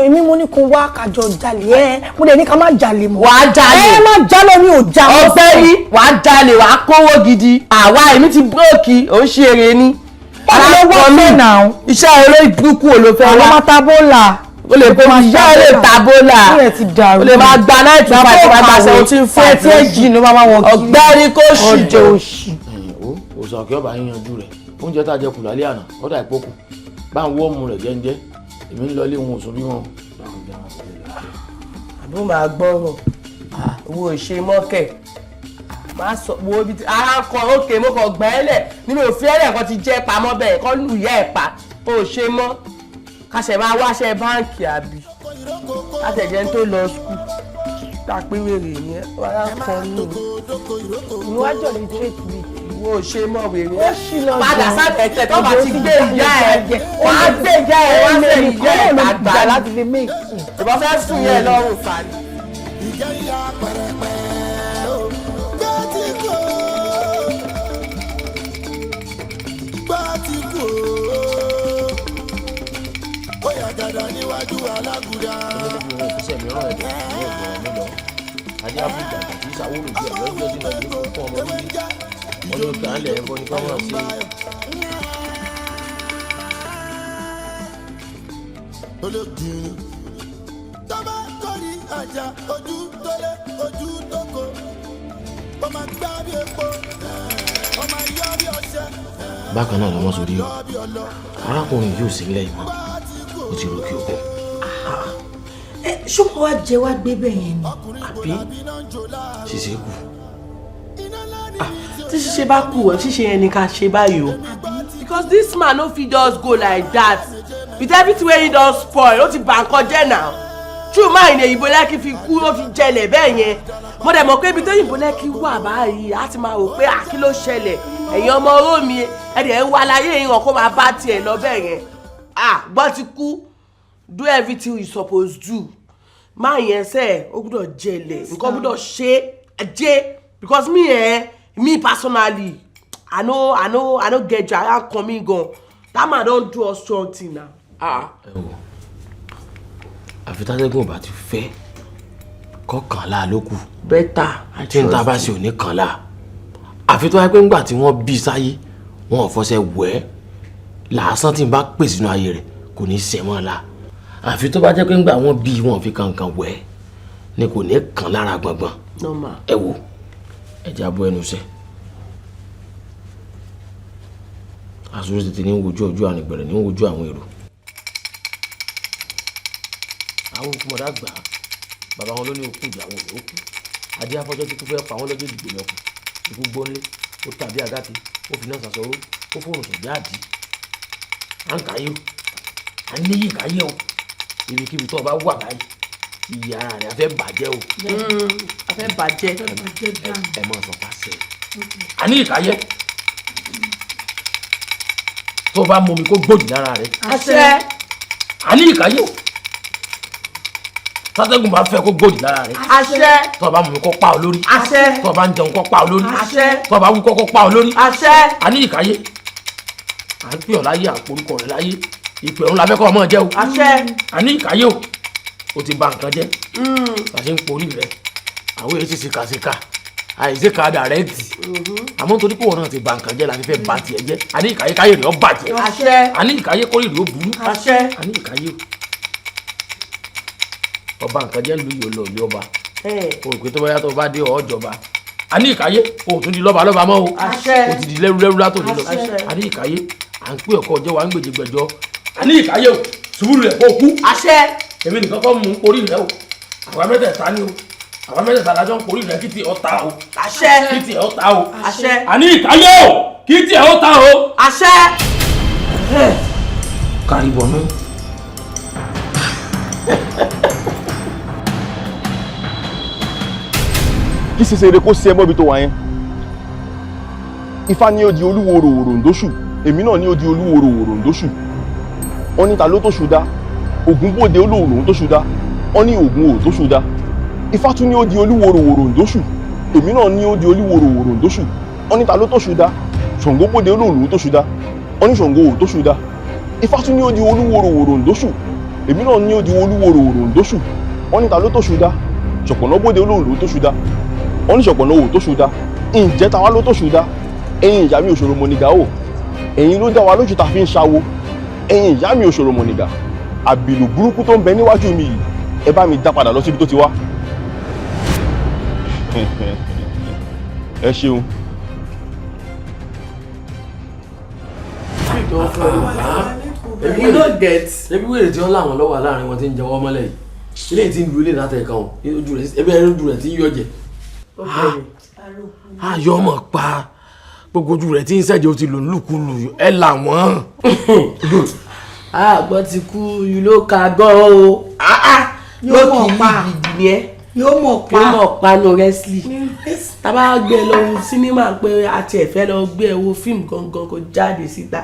S10: èmi mo ní kó wá kájọ jalè mo dẹ̀ ní ká má jalè mọ́.
S12: wàá jalè
S10: má jalè mi ò já mọ́.
S12: ọ̀gbẹ́ni wàá jalè wàá kówó gidi àwa èmi ti búrọ́ọ̀kì ò ń ṣe eré ní.
S10: alákọ̀ọ́ mi náà
S12: iṣẹ́ olóyè burúkú wo ló fẹ́ wá.
S10: àwọn matabola
S12: o lè kó iṣẹ́ olè tabola o lè máa gba náà ìtura ìtura ìgbàsẹ̀ o ti ń fa
S10: ẹtí ẹjì ló máa wọn kiri
S12: ọ̀gbẹ́ni kò ṣì
S10: ọjọ́ òṣì.
S5: òsàn kí ọba yanjú rẹ̀ oúnjẹ tá a jẹ kù lálẹ́ àná ọ̀dà ìpókù bá ń wọ́ ọmú rẹ̀ jẹ́ńjẹ́ èmi ń lọ ilé wọn òsùn bí wọn.
S12: àbúrò máa gbọ́rọ̀ owó ìṣe mọ́kẹ̀ máa sọ wo ibi tí ara kan òkè mo kàn gbẹ́ ẹ̀lẹ̀ nínú òfin ẹ̀rẹ̀ kan ti jẹ́ pamọ́ bẹ́ẹ̀ kọ́ lù yẹ́ ẹ̀ pa ó ṣe mọ́ kàṣẹ máa wáṣẹ báǹkì àbí látẹ̀jẹ́ tó lọ skul tàpéwèrè ni ẹ wàá kan nù
S10: níwájú ọ̀lẹ́ tírèkì mi.
S12: wo ṣe mọ̀ wèrè ẹ padà sátẹ̀tẹ̀ tó bá ti gbé ìyá ẹ wọ́n á gbé ìyá ẹ wọ́n á sẹ́yìn ìyá ẹ àgbà
S10: láti fi méèkì.
S12: ìbọn fẹ́ sùn yẹn lọ́rùn fani.
S1: ìjẹ́ ìyá pẹ̀rẹ̀pẹ̀ o GBOTIKU o ó yà gàdà níwájú alágùdà.
S5: ìṣe mi rán ẹ̀dẹ̀ ní ìgbọ̀ràn mi lọ ajá fún ìjà àti ìṣàwòrò bí ẹ̀rọ ẹgbẹ́ sínú ẹgbẹ́ fún ọmọ bíbí wọn yóò gbà á lẹ̀ ẹ̀kọ́ ní kọ́mọ̀ sí
S1: ológìnrín tọ́ba kọ́rí ajá ojú tó lé ojú tó kó ó máa gbá bí epo ó máa yọ bí ọṣẹ.
S5: bákan náà lọ́mọ sórí ọ arákùnrin yóò sí nílẹ̀ ìmọ̀ ó ti rògbò ògùn.
S10: ṣé wọ́n wá jẹ wá gbé bẹ́ẹ̀ yẹn ni.
S12: àbí
S5: ṣíṣe kù.
S12: tí ṣíṣe bá kù ẹ ṣíṣe yẹn ni ká ṣe báyìí o because this man no fit just go like that with everything wey he don spoil ó ti bà nǹkan jẹ́ now true mind èyìnbó lẹ́kì fi kú ó fi jẹlẹ̀ bẹ́ẹ̀ yẹn mo dẹ̀ mọ̀ pé ibi tó yìnbó lẹ́kì wà báyìí á ti máa rò pé kí ló ṣẹlẹ̀ ẹ̀yin ọmọ oró mi ẹ̀dẹ̀ ń wá láyé yìí hàn kó máa bá tiẹ̀ lọ bẹ́ẹ̀ yẹn GBOTIKU do everything you suppose do máa yẹn sẹ́ ó gbọ́dọ̀ jẹlẹ̀ nǹkan gbọ́dọ̀ ṣe jẹ́ because me personally I no get you I am coming gan that man don do us strong thing now.
S5: ẹ wò àfi tátẹ́gùn bá ti fẹ́ kọkànlá ló kù
S12: bẹ́tà
S5: tí n ta bá ṣe òní kànlá àfi tó wáyé pé ńgbà tí wọ́n bí sáyé wọn ò fọṣẹ wẹ̀ làásán tí n bá pè sínú ayé rẹ̀ kò ní í ṣe mọ́ la àfi tó bá jẹ́ pé ńgbà wọ́n bí wọn fi kankan wẹ̀ ni kò ní kàn lára gbọ̀ngbọ̀n ẹ wò ẹ̀jẹ̀ abọ́ ẹnu sẹ́ àsọ̀rọ̀ tètè ní wojú ọjọ́ àrìngbẹ̀rẹ̀ ní wojú àwọn èrò àwọn òkú mọ̀dá gbà bàbá wọn ló ní òkú ìyàwó rẹ̀ ó kú adé afọ́jọ́ tó fẹ́ pa wọ́n lọ́jọ́ ìdìbò lọ́kù ikú gbọ́nlé ó tàbí àgàtì ó fi náà sàṣọró ó fòrùn sọ̀jà àdí à ń káyé o à ń níyì káyé o ibikíbi tó o bá wà báyìí ìyá ara rẹ̀ a fẹ́ bàjẹ́ o.
S12: a fẹ́ bàjẹ́
S5: ẹ máa sọ pàṣẹ àní ìkáyé tó o bá mú mi kó gbòdì lára rẹ̀
S12: àṣẹ
S5: àní ìkáyé o tátẹ́gùn bá fẹ́ kó gbòdì lára rẹ̀
S12: àṣẹ
S5: tó o bá mú mi kó pa ọ lórí
S12: àṣẹ
S5: tó o bá ń jẹun kó pa ọ lórí
S12: àṣẹ
S5: tó o bá wúkọ́ kó pa ọ lórí
S12: àṣẹ
S5: àní ìkáyé à ń pè ọ́ láyé à ń porúkọ rẹ̀ láyé ìpè òun la fẹ́ kọ́ ọmọ jẹ́ o
S12: àṣẹ
S5: àní ìkáyé o ti bà nǹkan jẹ́ bàtí ń porí rẹ̀ àwọn èyí ti ṣìkàṣìkà àìsíkà dàrẹ́ẹ̀tì àmọ́ nítorí pé òun náà ti bà nǹkan jẹ́ láti fẹ́ bà tiẹ̀ jẹ́ àní ìkáyé káyé rẹ̀ ó bàjẹ́
S12: àṣẹ
S5: àní ìkáyé kórè rẹ̀ ó burú
S12: àṣẹ
S5: àní ìkáyé ọba nǹkan jẹ́ lu yòó lọ ìlú ọba òrùkú tó bá yàtọ̀ bá dé ọ̀ọ́jọba àní ìkáyé òtún di lọ́ba lọ́ba mọ́ o
S12: àṣẹ
S5: o ti di lẹ́rú látòdì lọ àní ìkáyé à ń pè ọkọ ọjọ́ wa ń gbèjègbèjọ àní ìkáyé o sùúrù rẹ̀ kó kú
S12: àṣẹ
S5: èmi nìkan kọ́ mú orí rẹ̀ o àwa mẹ́tẹ̀ẹ̀ta ni o àwa mẹ́tẹ̀ẹ̀ta lájọ́ ń porí rẹ̀ kí tiẹ̀ ó ta o
S12: àṣẹ
S5: kí tiẹ̀ ó ta o
S12: àṣẹ
S5: àní ìkáyé o kí tiẹ̀ ó ta o
S12: àṣẹ.
S5: kárìbọ̀ náà.
S13: kí ṣe eré kó ṣe ẹ mọ́bi tó wà yẹn ifá ní ó di olúwo ròwòrò ńdóṣù èmi náà ní ó di olúwo ròwòrò ńdóṣù wọ́n ní ta ló tó ṣùdá ògún bòde olóòrùn tó ṣùdá wọ́n ní ògún ò tó ṣùdá ifá tún ní ó di olúwo ròwòrò ńdóṣù èmi náà ní ó di olúwo ròwòrò ńdóṣù wọ́n ní ta ló tó ṣùdá ṣàngó bòde olóòrùn tó ṣùdá wọ́n ní Ṣàngó ò tóṣù dá Ifá tún ní ó di olúworòwòrò ǹdóṣù èmi náà ní ó di olúworòwòrò ǹdóṣù wọ́n ní ta ló tóṣù dá Ṣọ̀pọ̀nná bóde olóhùn ló tóṣù dá wọ́n ní Ṣọ̀pọ̀nná ò tóṣù dá ǹjẹ́ ta wá ló tóṣù dá ẹ̀yin ìyá mi òṣòro mọ̀nìgà o ẹ̀yin ló dá wa lójú ta fi ń ṣawo ẹ̀yin ìyá mi òṣòro mọ̀nìgà àbìlù burúkú tó ń bẹ níwájú mi yìí ẹ bá mi dá padà lọ síbi tó ti wá. ẹ ṣeun.
S5: you no get. ebi wèrè tí wọ́n láwọn lọ́wọ́ láàrin wọn ti ń jẹwọ́ mọ́lẹ̀ yìí ilé tí ń lu ilé látẹ̀ kan o ojú rẹ̀ ebi ẹni ojú rẹ̀ ti ń yọ jẹ. ayọ̀ mọ̀ pa gbogbo ojú rẹ̀ tí ń ṣẹ̀jẹ̀ o ti lò ń lùkulù ẹ là wọ́n.
S12: àgbọ̀ ti kú yìí ló ka gbọ́ o yóò mọ̀ pa ìdí ẹ yóò mọ̀ pa no wrestling tábà gbé ẹ lọ sinimá pé àti ẹ̀fẹ́ lọ gbé ẹ wo fíìmù gangan kó jáde síta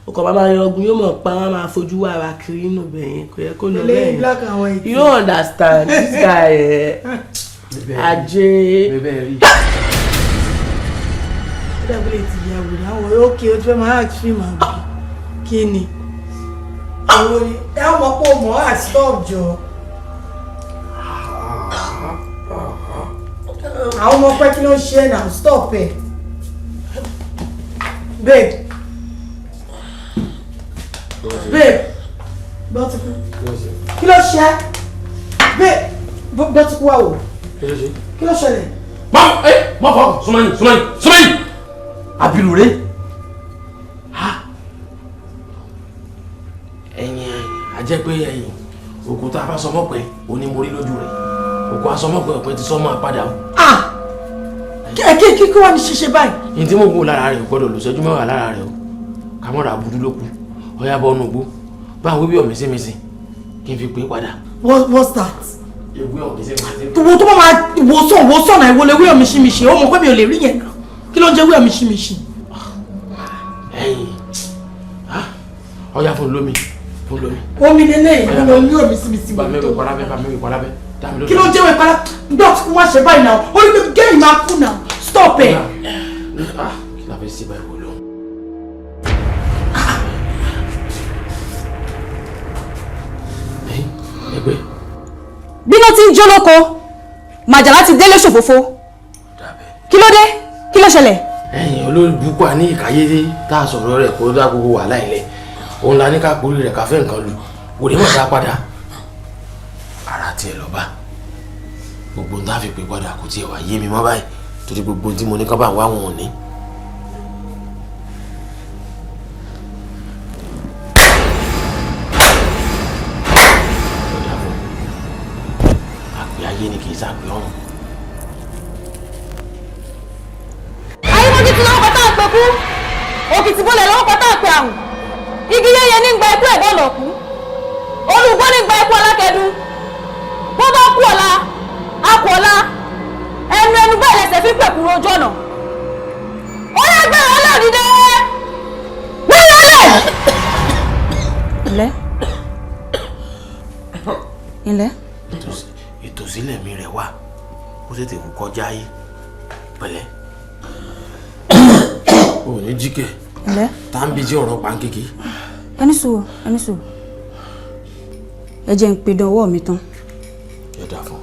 S12: ọkọ̀ bàbá yẹn ọgbìn yóò mọ̀ pa wọn máa fojú wà wá kiri inú bẹ̀yẹn kò yẹ kó lọ bẹ́ẹ̀ you don't understand this guy ajé.
S10: dábìlì ti yà wòlé àwọn òkè o ti fẹ́ máa act fíìmù àgbà kí ni àwọn ni táwọn ọmọ pọ̀ mọ́ à stop jọ. àwọn ọmọ pẹ́ kí ló ń ṣe náà stop ẹ̀ babe Bọ́tíkú kí ló ṣe babe Bọ́tíkú wà wò kí ló ṣẹlẹ̀.
S5: má fọ súnmọ́yìn àbílù rẹ̀ ẹ̀yìn àjẹ́ pé ẹ̀yìn òkúta afásọmọ́pẹ́ onímọ̀rí lójú rẹ̀ òkú asọmọ́pẹ́ ọ̀pẹ ti sọ́mọ́ àpadà o.
S10: kí wàá ní ṣíṣe báyìí.
S5: ní tí mo gbó lára rẹ̀ gbọ́dọ̀ lò sẹ́jú mẹ́wàá lára rẹ̀ o kàmọ́ra burú ló kù ọ̀yá bọ́ ọ̀nà ògbó báwo bí ọ̀mísímísí kí n fi pè é padà.
S10: what's that.
S5: ewé ọ̀mísímísí.
S10: wo tó bá máa wòsàn náà ìwọlé ewé ọ̀mísímísí ó mọ̀ pé mi ò lè rí yẹn náà kí ló ń jẹ́ ewé ọ̀mísímísí.
S5: ẹ̀yìn ọ̀yá fún lómi.
S10: omi lélẹ̀ ìwé omi ọ̀mísímísí.
S5: bàmí ìwé palábẹ́
S10: kí ló ń jẹ́ ìwé palábẹ́ dọ́ọ̀tì kún wá ṣe báyìí náà ó ní pé gẹ́yìn máa kú náà stop ẹ̀.
S5: kí la fẹ́ sí báyìí wò lọ. ẹgbẹ́.
S3: bí ló ti ń jó lóko màjàlá ti délé ṣòfófó kí ló dé kí ló ṣẹlẹ̀.
S5: ẹ̀yin olóòbùkún àní ìkáyédé tá a sọ̀rọ̀ rẹ̀ kó dá gbogbo wà láìlẹ̀ òun la ní ká porí rẹ̀ káfẹ́ nǹkan lu òde mọ̀ dá padà ara tiẹ̀ lọ bá gbogbo ń tá fi pè padà kò tiẹ̀ wá yé mi mọ́ báyìí torí gbogbo tí mo ní kọ́ bá wá wọn ò ní. àpè ayé ni kì í sàpè ọ̀run.
S3: ayémọ́jú ti lọ́wọ́ pátá àpè kú òkìtì bọ́lẹ̀ lọ́wọ́ pátá àpè àrùn igi yẹ́yẹ́ ní gba ikú ẹ̀gbọ́n lọ kú olùgbọ́ ní gba ikú alákẹ́dùn bó bá kú ọ̀la akú ọ̀la ẹnu bẹ́ẹ̀ lẹ́sẹ̀ fi pẹ̀kúrò ojú ọ̀nà ó yẹ gbé ọlọ́ọ̀dídé wíwọ́lẹ̀. ilẹ̀.
S5: ìtòsílẹ̀ mi rẹ̀ wá ó tètè kú kọjá yìí pẹ̀lẹ́ ò ní jíkẹ̀ tá ń bí jí ọ̀rọ̀ pankeke.
S3: ẹni sùúrù ẹ jẹ́ ń pe dánwọ́ mi tán.
S5: ẹ dà fún.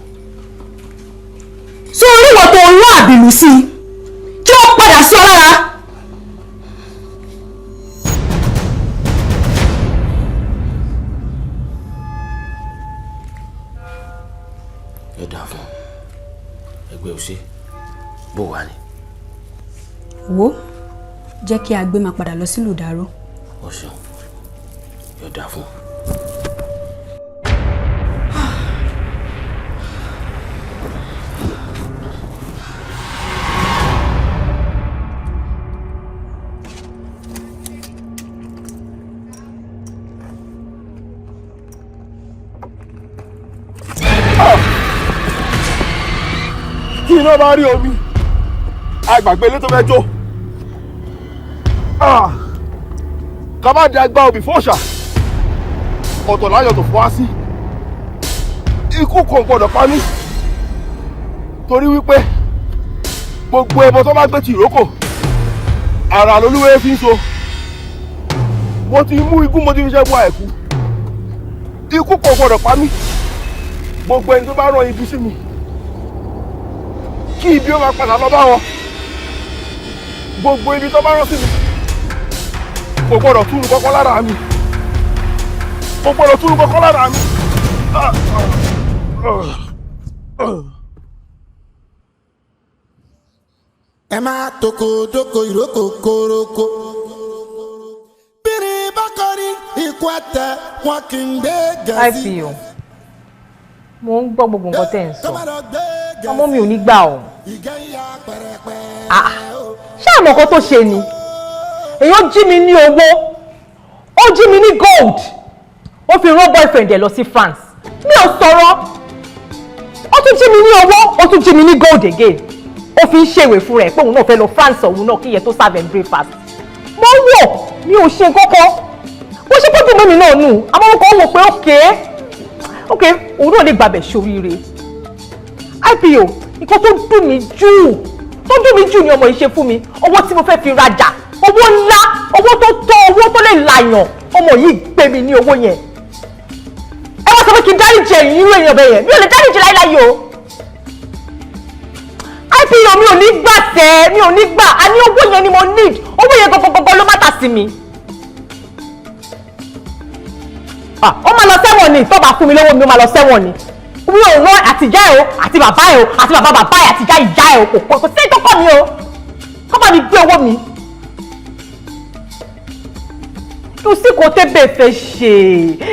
S3: sọ oríwọ̀ tó ń rán àbìlú sí i kí wọ́n padà sí ọ lára.
S5: ẹ dà fún ẹgbẹ́ òṣè bó wà ní.
S3: wo jẹ́ kí a gbé máa padà lọ sílùú dáró.
S5: o ṣeun ẹ dà fún.
S13: tí iná bá rí omi àgbàgbé ilé tó fẹ́ jó ká má di agbá obì fọ́ọ̀ṣà ọ̀tọ̀ láyọ̀ tó fọ́ á sí ikú kan gbọ́dọ̀ pa mí torí wípé gbogbo ẹbọ tó bá gbé ti ìrókò ara lolúwẹ́ fi ń so mo ti mú ikú mo ti fi ṣẹ́gun àìkú ikú kò gbọdọ̀ pa mí gbogbo ẹni tó bá rán ibi sí mi kí ibi ó máa padà lọ bá wọn gbogbo ibi tó bá rán sí mi kò gbọdọ̀ túrú kọ́kọ́ lára mi kò gbọdọ̀ túrú kọ́kọ́ lára mi.
S1: ẹ máa tokodoko ìrókò koroko bírí bákọ́rí ikú ẹ̀tẹ̀ wọn kì í gbé gẹ̀ẹ́sì.
S14: IPO mo ń gbọ́ gbogbo nǹkan tẹ́ ń sọ ọmọ mi ò ní gbà ọ́ ṣé àmọ́ kan tó ṣe ni èèyàn jí mi ní owó ó jí mi ní gold ó fi rán boyfriend ẹ̀ lọ sí France mi ò sọ̀rọ̀ ó tún jí mi ní owó ó tún jí mi ní gold again ó fi ń ṣèwé fún rẹ̀ pé òun náà fẹ́ lọ France òun náà kí iye tó serve and breakfast mo wò mi ò ṣe kọ́kọ́ bó ṣe kó dùn mọ́ mi náà nù àmọ́ mo kàn wò pé ok òun náà lè gbàbẹ̀ ṣoríire IPO nǹkan tó dùn mí jù ni ọmọ yìí ṣe fún mi owó tí mo fẹ́ fi rajà owó ńlá owó tó tó owó tó lè làyàn ọmọ yìí gbé mi ní owó yẹn ẹ wá sọ pé kí n dáríjì ẹ̀yìn irú èèyàn bẹ́ẹ̀ yẹn mi ò lè dáríjì láíláí o IPO mi ò ní gbà tẹ́ mi ò ní gbà a ní owó yẹn ni mo need owó yẹn gọgọgọgọ ló má ta sí mi. ó máa lọ sẹ́wọ̀n ni tó bá fún mi lówó mi ó máa lọ sẹ́wọ̀n ni mi ò rán àtìjá ẹ̀ o àti bàbá ẹ̀ o àti bàbá bàbá ẹ̀ àtìjá ìjà ẹ̀ o kò sí ìtọ́kọ̀ mi o kọ́ bá mi gbé owó mi. tó sì kò tẹ́bẹ̀ fẹ́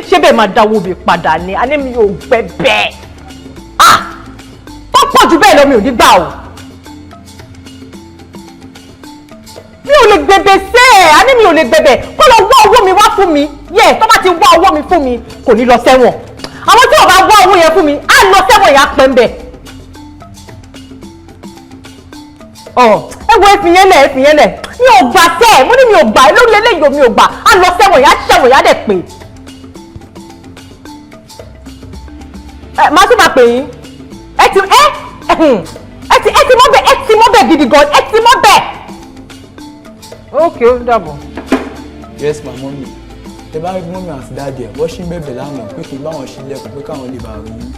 S14: ṣé bẹ́ẹ̀ máa dáwọ́ mi padà ni a ní mi ò gbẹ bẹ́ẹ̀ tó pọ̀ jù bẹ́ẹ̀ lọ mi ò ní gbà o. mi ò lè gbẹ̀bẹ̀ sẹ́ a ní mi ò lè gbẹ̀bẹ̀ kó lọ wá owó mi wá fún mi yẹ tó bá ti wá owó mi fún mi kò ní lọ sẹ́wọ̀n àwọn tí wọ́n bá wá owó yẹn fún mi á lọ sẹ́wọ̀n yẹn á pẹ́ ń bẹ̀. ẹ wo ẹfìyẹn lẹ̀ mi ò gbà sẹ́ mo ní mi ò gbà lórí eléyìí mi ò gbà á lọ sẹ́wọ̀n yẹn á sẹ́wọ̀n yẹn á dẹ̀ pé. màá tún máa pè yín ẹ ti mọ́ bẹ̀ gidi gan ẹ ti mọ́ bẹ̀. ok ó dàbọ̀.
S15: yes ma mọ́mí ẹ bá rí mọ́mí àti dáàdì ẹ̀ wọ́n ṣì ń bẹ̀bẹ̀ lánàá pé kí báwọn ṣí lẹ́kùn pé káwọn lè bá rí yín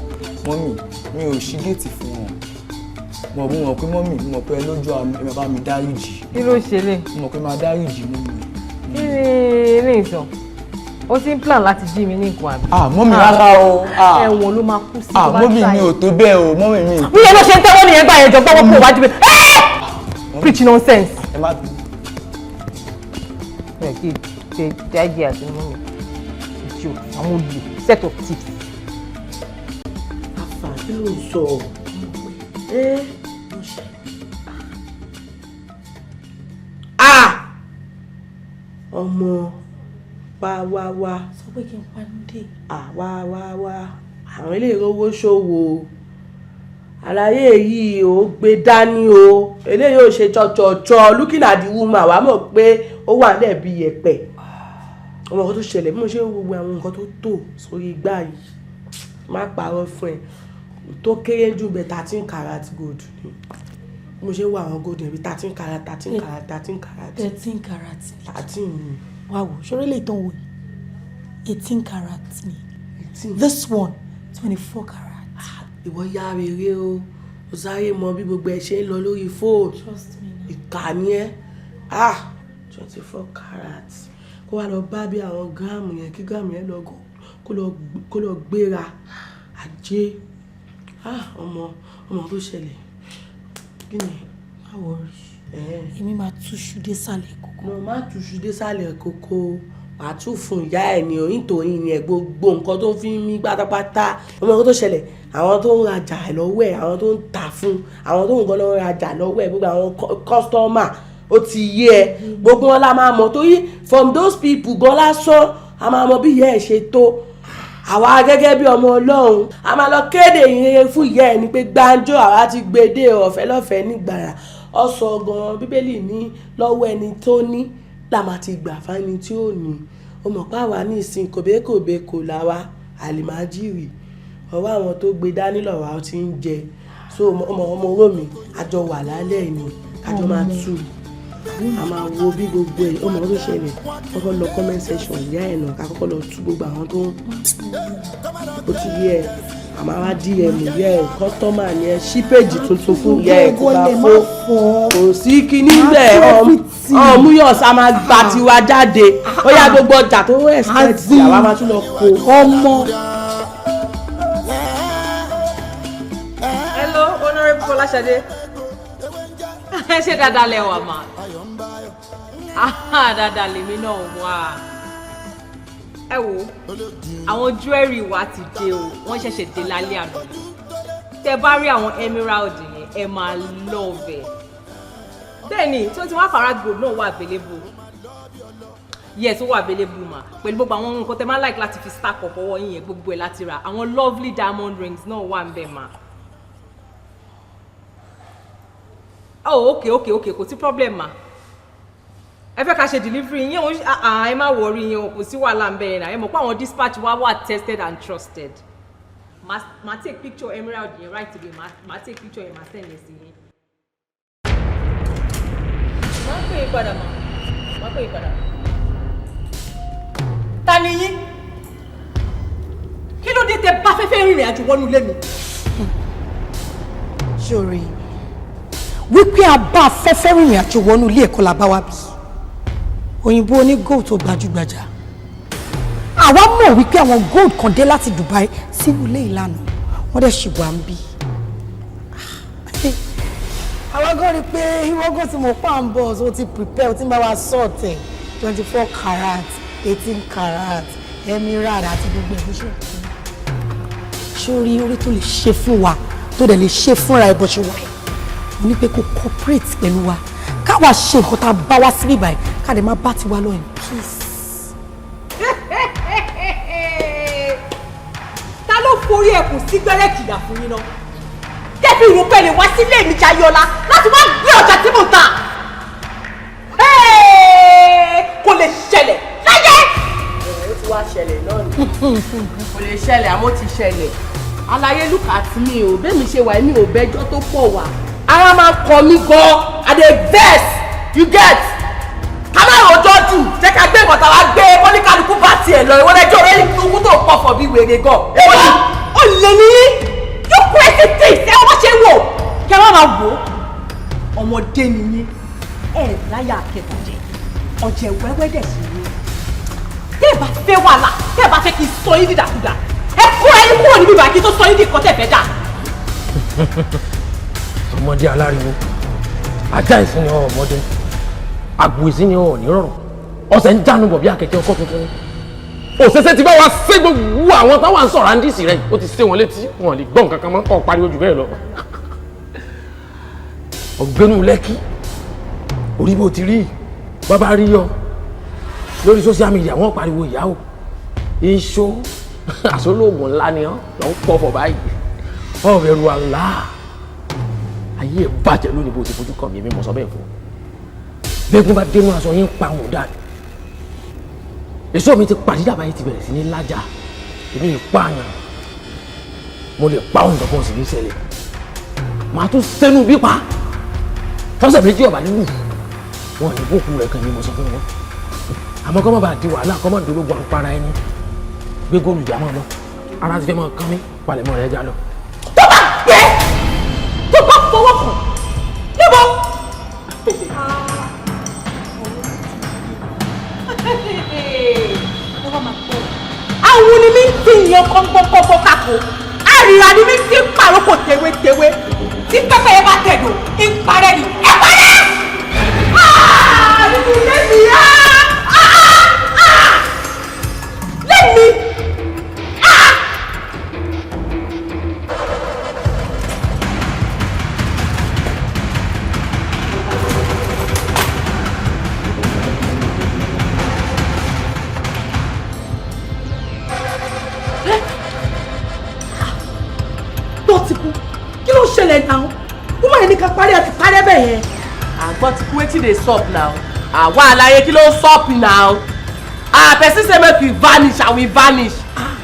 S15: mọ́mí mi ò ṣí géètì fún wọn mo mọ̀ pé mọ́mí mo mọ̀ pé ẹ lójú ẹ máa bá mi dáríjì.
S14: kí ló ṣe lè.
S15: mo mọ̀ pé máa dáríjì mọ́mí.
S14: kí ni ilé ìtàn ó ti ń plan láti jí mi ní nǹkan àbí.
S15: mọ́mí rárá o.
S14: ẹ̀wọ̀n ló máa kú sí.
S15: mọ́mí mi ò tó bẹ́ẹ̀ o mọ́mí mi.
S14: bí ẹ ló ṣe ń tẹ́wọ́ nìyẹn gbà yẹn jọ gbọ́wọ́ kó wájú mi. preach nonsense.
S15: ẹ má
S14: kí ṣe jáde àti mọ́mí ìjọ àwọn olè set of tips.
S12: afa kí ló ń sọ ọmọ wá
S10: sọ pé kí n panu dé.
S12: wá àwọn ilé ìrówó ṣòwò àlàyé yìí ò gbé dání o eléyìí ò ṣe jọjọjọ looking at the woman wàá mọ̀ pé ó wà nílẹ̀ bí yẹ̀pẹ̀ ọmọ kan tó ṣẹlẹ̀ bí mo ṣe ń wo gbogbo àwọn nǹkan tó tò sórí igbá yìí má parọ́ fún ẹ tó kéré jù bẹ́ẹ̀ 13 karat gold ni mo ṣe ń wo àwọn gold yẹn bí 13 karat 13 karat 13 karat.
S10: 13 karat ni.
S12: 13 ni.
S10: wá wò ṣọlá lè tán wò 18 karat ni. this one 24 karat.
S12: ìwọ yá rere o ó sáré mọ bí gbogbo ẹ ṣe ń lọ lórí fóònù ìkànnì ẹ 24 karat kó wá lọ bá bí àwọn gíráàmù yẹn kí gíráàmù yẹn lọ kó lọ gbéra ajé ọmọ tó ṣẹlẹ̀ kí ni.
S10: báwo rí èmi máa túṣu dé sàlẹ̀ kókó.
S12: mo máa túṣu dé sàlẹ̀ kókó wàá tún fún ìyá ẹ̀ ní nítorí yẹn gbogbo nǹkan tó fi ń mí pátápátá ọmọ tó ṣẹlẹ̀ àwọn tó ń rajà lọ́wọ́ ẹ̀ àwọn tó ń tà fún àwọn tó ń gan lọ́wọ́ rajà lọ́wọ́ ẹ̀ gbogbo àwọn kọ́sítọ́mà ó ti yé ẹ gbogbo wọn la máa mọ̀ torí from those people gan lásán a máa mọ bí ìyá ẹ̀ ṣe tó àwa gẹ́gẹ́ bí ọmọ ọlọ́run a máa lọ kéde ìrere fún ìyá ẹ̀ ní pé gbáǹjọ́ àwa ti gbèdé ọ̀fẹ́ lọ́fẹ̀ẹ́ nígbàrà ọ̀sọ̀ gan bíbélì ní lọ́wọ́ ẹni tó ní là máa ti gbà fáni tí ó ní o mọ̀ pé àwa ní ìsìn kòbékòbékò làwa àlìmájìrì ọwọ́ àwọn tó gbé dání lọ́wọ́ ti ń jẹ so ọmọ oró mi àjọ wà lálẹ́ ni àjọ máa tú a máa wo bí gbogbo ẹ̀ ó mọ̀ ọ́ tó ṣẹlẹ̀ kọ́kọ́ lọ comment section ìyá ẹ̀ náà ká kọ́kọ́ lọ tú gbogbo àwọn tó ń ó ti yẹ ẹ̀ àmọ́ wá dm ìyá ẹ̀ kọ́tọ́mà ni ẹ ṣí péjì tuntun fún ìyá ẹ̀ kó bá fó kò sí kíní bẹ́ẹ̀ ọmúyọ̀sá máa gba tiwa jáde ó yá gbogbo ọjà tó expect àwa máa tún lọ kó ọmọ.
S14: Hello, Honorable Fọláṣadé. Ẹ ṣe dáadáa lẹ́wà mà. Dáadáa lèmi náà wà. Ẹ wo, àwọn jewelry wa ti dé o, wọ́n ṣẹ̀ṣẹ̀ dé lálẹ́ àná. Tẹ bá rí àwọn emerald yẹn, ẹ máa love ẹ̀. Bẹ́ẹ̀ni, 21 karat gold náà wà available. Yes, ó wà available mà. Pẹ̀lú gbogbo àwọn nǹkan tẹ máa like láti fi stack up ọwọ́ yín yẹn gbogbo ẹ̀ láti rà. Àwọn lovely diamond rings náà wà ń bẹ̀ mà. Oh, okay, kò sí problem ma. Ẹ fẹ́ ká ṣe delivery yín o ẹ má worry yín o kò sí wàhálà ń bẹ na ẹ mọ̀ pé àwọn dispatch wa wà tested and trusted. Ma take picture emerald yẹn right away ma take picture yẹn ma send yẹn sí yín. Ma pè é padà ma pè é padà. Ta ni yín? Kí ló dé tẹ bá fẹ́fẹ́ rìnrìn àjò wọnú ilé mi?
S10: Ṣòrí wípé a bá afẹ́fẹ́ rìnrìn àjò wọnú ilé ẹ̀kọ́ la bá wá bí òyìnbó oní gold tó gbajúgbajà àwa mọ̀ wípé àwọn gold kan dé láti Dubai sínú ilé ìlànà wọ́n dẹ̀ ṣì wà ń bí. àwọn gan rí pé ìwọ́gùn tí mo pa ń bọ̀ ó ti prepare ó ti ń bá wa sọ̀tẹ̀ 24 karat 18 karat emirate àti gbogbo ẹ̀ bó ṣe kú. sórí orí tó lè ṣe fún wa tó dẹ̀ lè ṣe fúnra ẹ̀ bó ṣe wà mo ní pé kó cooperate pẹ̀lú wa káwa ṣe nǹkan tá a bá wá síbí báyìí ká lè má bá tiwa lọ in peace.
S14: Ta ló forí ẹkùn sí gbẹ́rẹ́ kìlà fún yín náà kẹ́bí ìrúpẹ́ lè wá sílé mi Jayọ̀lá láti wá gbé ọjà tí mo ta kò lè ṣẹlẹ̀ láyé.
S12: ó ti wá ṣẹlẹ̀ náà ni kò lè ṣẹlẹ̀ àmọ́ ti ṣẹlẹ̀ aláyé look at me o bẹ́ẹ̀ mi ṣe wà mí ò bẹ́jọ́ tó pọ̀ wá ara máa kọ mí gan I dey vex you get kámẹ́rà ọjọ́ jù jẹ́ ká gbé ìkọ̀tà wa gbé kọ́níkàlùkù bá tiẹ̀ lọ ìwọ́n ẹjọ́ rẹ̀ ikú tó pọ̀ fọ̀ bí wèrè gan.
S14: ó lè ní you crazy things ẹ wọ́n ṣe wò kí ẹ má máa wò ọmọdé nìyí ẹ láyà akẹ́kọ̀ọ́ ọ̀jẹ̀ wẹ́wẹ́ dẹ̀ sí ni tẹ́ ẹ bá fẹ́ wàhálà tẹ́ ẹ bá fẹ́ kí n sọ yín dídàkudà ẹ kúrò ẹni kúrò níbí báyìí kí n tó sọ yín di ìkọ́tẹ̀ fẹ́ dà.
S5: ọmọdé aláriwo ajá ìsìn ni ọmọdé àgbò ìsìn ni ọ nírọ̀rùn ọ̀sẹ̀ ń jánu bọ̀ bí akẹ́kẹ́ ọkọ̀ tuntun òṣèṣẹ́ ti bá wa ṣé gbogbo àwọn táwọn ń sọ̀rọ̀ àǹdíìsì rẹ̀ ó ti ṣe wọn létí wọn lè gbọ́ nǹkan kan mọ́ ọ̀ pariwo jù bẹ́ẹ̀ lọ. ọ̀gbẹ́nu lẹ́kí orí bó ti rí bàbá rí yọ lórí social media wọ́n pariwo ìyàwó iṣó àsólóògùn ńlá ni ọ́ lọ́ ń pọ̀fọ̀ báyìí ọ̀rẹ́rù àlá ayé ẹ̀ bàjẹ́ lónìí bó ti fojú kàn mí mímọ́ sọ bẹ́ẹ̀ fún bẹ́ẹ̀gún bá dénú aṣọ yín pa òun dànù èso mi ti pàdídà báyìí ti bẹ̀rẹ̀ sí ní lájà èmi ìpààyàn mo lè pa òun lọ́gbọ́n sí ní ṣẹlẹ̀ màá tún sẹ́nu bí pa tọ́sẹ̀ méjì ọ̀bà nínú wọn ní bókun rẹ̀ kàn ní mo sọ fún wọn àmọ́ kọ́ mọ́ bá di wàhálà kọ́ mọ́ dológun àpárá ẹni gbé góòlù jà mọ́ lọ ara ti fẹ́ mọ́ kán mi palẹ̀mọ́ rẹ̀ já lọ.
S14: tó bá gbé tó bá fọwọ́ kàn níbo. àwọn ni mi ti yan kọ́ńkọ́ńkọ́ kákó àríra ni mi ti pàrókò tewétewé tí pẹ́pẹ́ yẹn bá tẹ̀dọ̀ ìparẹ́ ni ẹ parẹ́. nínú ilé mi lẹ́mi. Kí ló ṣẹlẹ̀ náà? Wọ́n máa ní ká parí àti parẹ́ bẹ́ẹ̀ yẹn.
S12: àgbọ̀ ti kú wetin dey sup now àwa àlàyé kí ló sup now person say make we vanish and we vanish